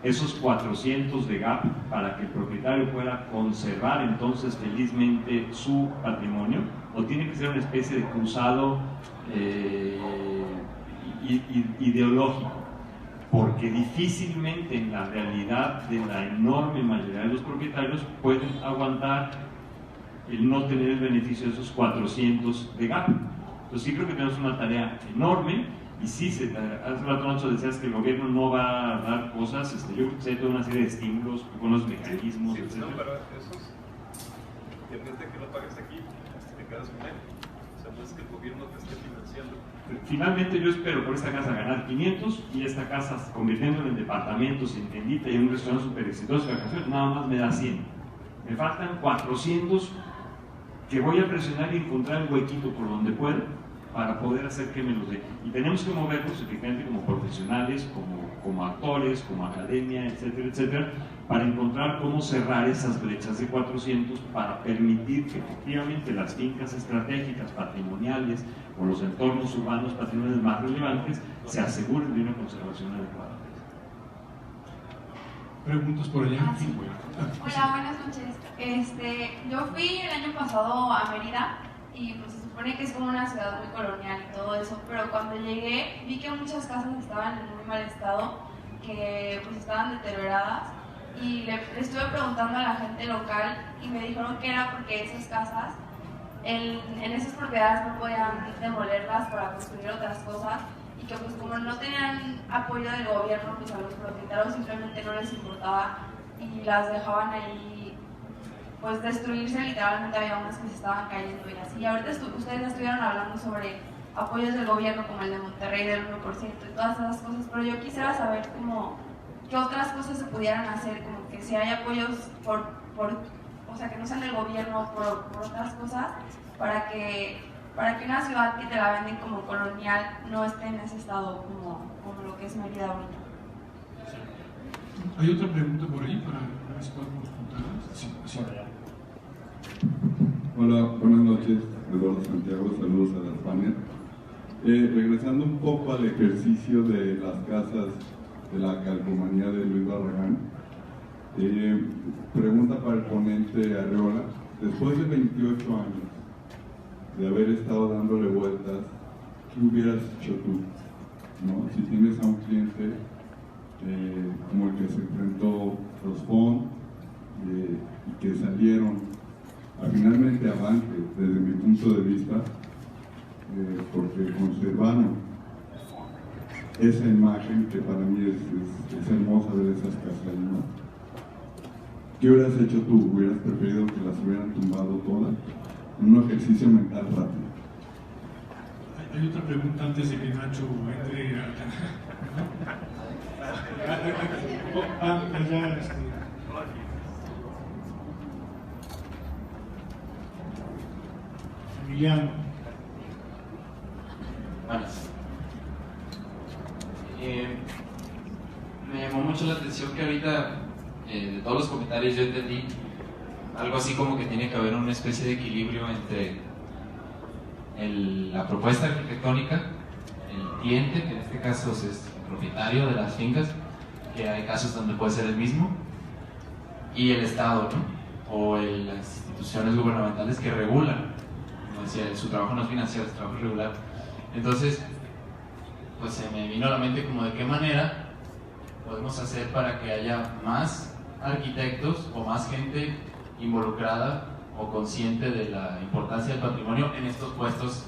esos 400 de gap para que el propietario pueda conservar entonces felizmente su patrimonio, o tiene que ser una especie de cruzado ideológico, porque difícilmente en la realidad de la enorme mayoría de los propietarios pueden aguantar el no tener el beneficio de esos 400 de gap. Entonces sí creo que tenemos una tarea enorme Y sí, hace rato Nacho decías que el gobierno no va a dar cosas, yo creo que hay toda una serie de estímulos con los mecanismos, sí, etc. no, pero esos, en vez de que lo pagues aquí, te quedas con él. O sea, no es que el gobierno te esté financiando. Finalmente yo espero por esta casa ganar 500 y esta casa convirtiéndola en departamentos, en tiendita y en un restaurante súper exitoso de vacaciones, nada más me da 100. Me faltan 400 que voy a presionar y encontrar el huequito por donde pueda para poder hacer que me los dé. Y tenemos que movernos efectivamente como profesionales, como actores, como academia, etcétera, etcétera, para encontrar cómo cerrar esas brechas de 400 para permitir que efectivamente las fincas estratégicas, patrimoniales o los entornos urbanos patrimoniales más relevantes se aseguren de una conservación adecuada. ¿Preguntas por allá? Sí. Hola, buenas noches. Yo fui el año pasado a Mérida y pues se supone que es como una ciudad muy colonial y todo eso, pero cuando llegué vi que muchas casas estaban en muy mal estado, que pues estaban deterioradas, y le estuve preguntando a la gente local y me dijeron que era porque esas casas en esas propiedades no podían demolerlas para construir otras cosas, y que pues como no tenían apoyo del gobierno, pues a los propietarios simplemente no les importaba y las dejaban ahí pues destruirse. Literalmente había unas que se estaban cayendo y así. Y ahorita ustedes ya estuvieron hablando sobre apoyos del gobierno como el de Monterrey del 1% y todas esas cosas, pero yo quisiera saber como qué otras cosas se pudieran hacer, como que si hay apoyos o sea, que no sean del gobierno, por otras cosas, para que una ciudad que te la venden como colonial no esté en ese estado como lo que es Mérida ahorita. ¿Hay otra pregunta por ahí para ver si podemos contarlas? Sí, sí. Hola, buenas noches, Eduardo Santiago, saludos a las panel. Regresando un poco al ejercicio de las casas de la calcomanía de Luis Barragán, pregunta para el ponente Arreola: después de 28 años de haber estado dándole vueltas, ¿qué hubieras hecho tú? ¿No? Si tienes a un cliente como el que se enfrentó Rosfón y que salieron finalmente avante desde mi punto de vista, porque conservaron esa imagen que para mí es hermosa de esas casas, ¿no? ¿Qué hubieras hecho tú? ¿Hubieras preferido que las hubieran tumbado todas? Un ejercicio mental rápido. Hay otra pregunta antes de que Nacho entre Emiliano. Buenas. Me llamó mucho la atención que ahorita de todos los comentarios yo entendí algo así como que tiene que haber una especie de equilibrio entre la propuesta arquitectónica, el cliente, que en este caso es el propietario de las fincas, que hay casos donde puede ser el mismo, y el Estado, ¿no? O las instituciones gubernamentales que regulan. Como decía, su trabajo no es financiero, su trabajo es regular. Entonces, pues se me vino a la mente como de qué manera podemos hacer para que haya más arquitectos o más gente involucrada o consciente de la importancia del patrimonio en estos puestos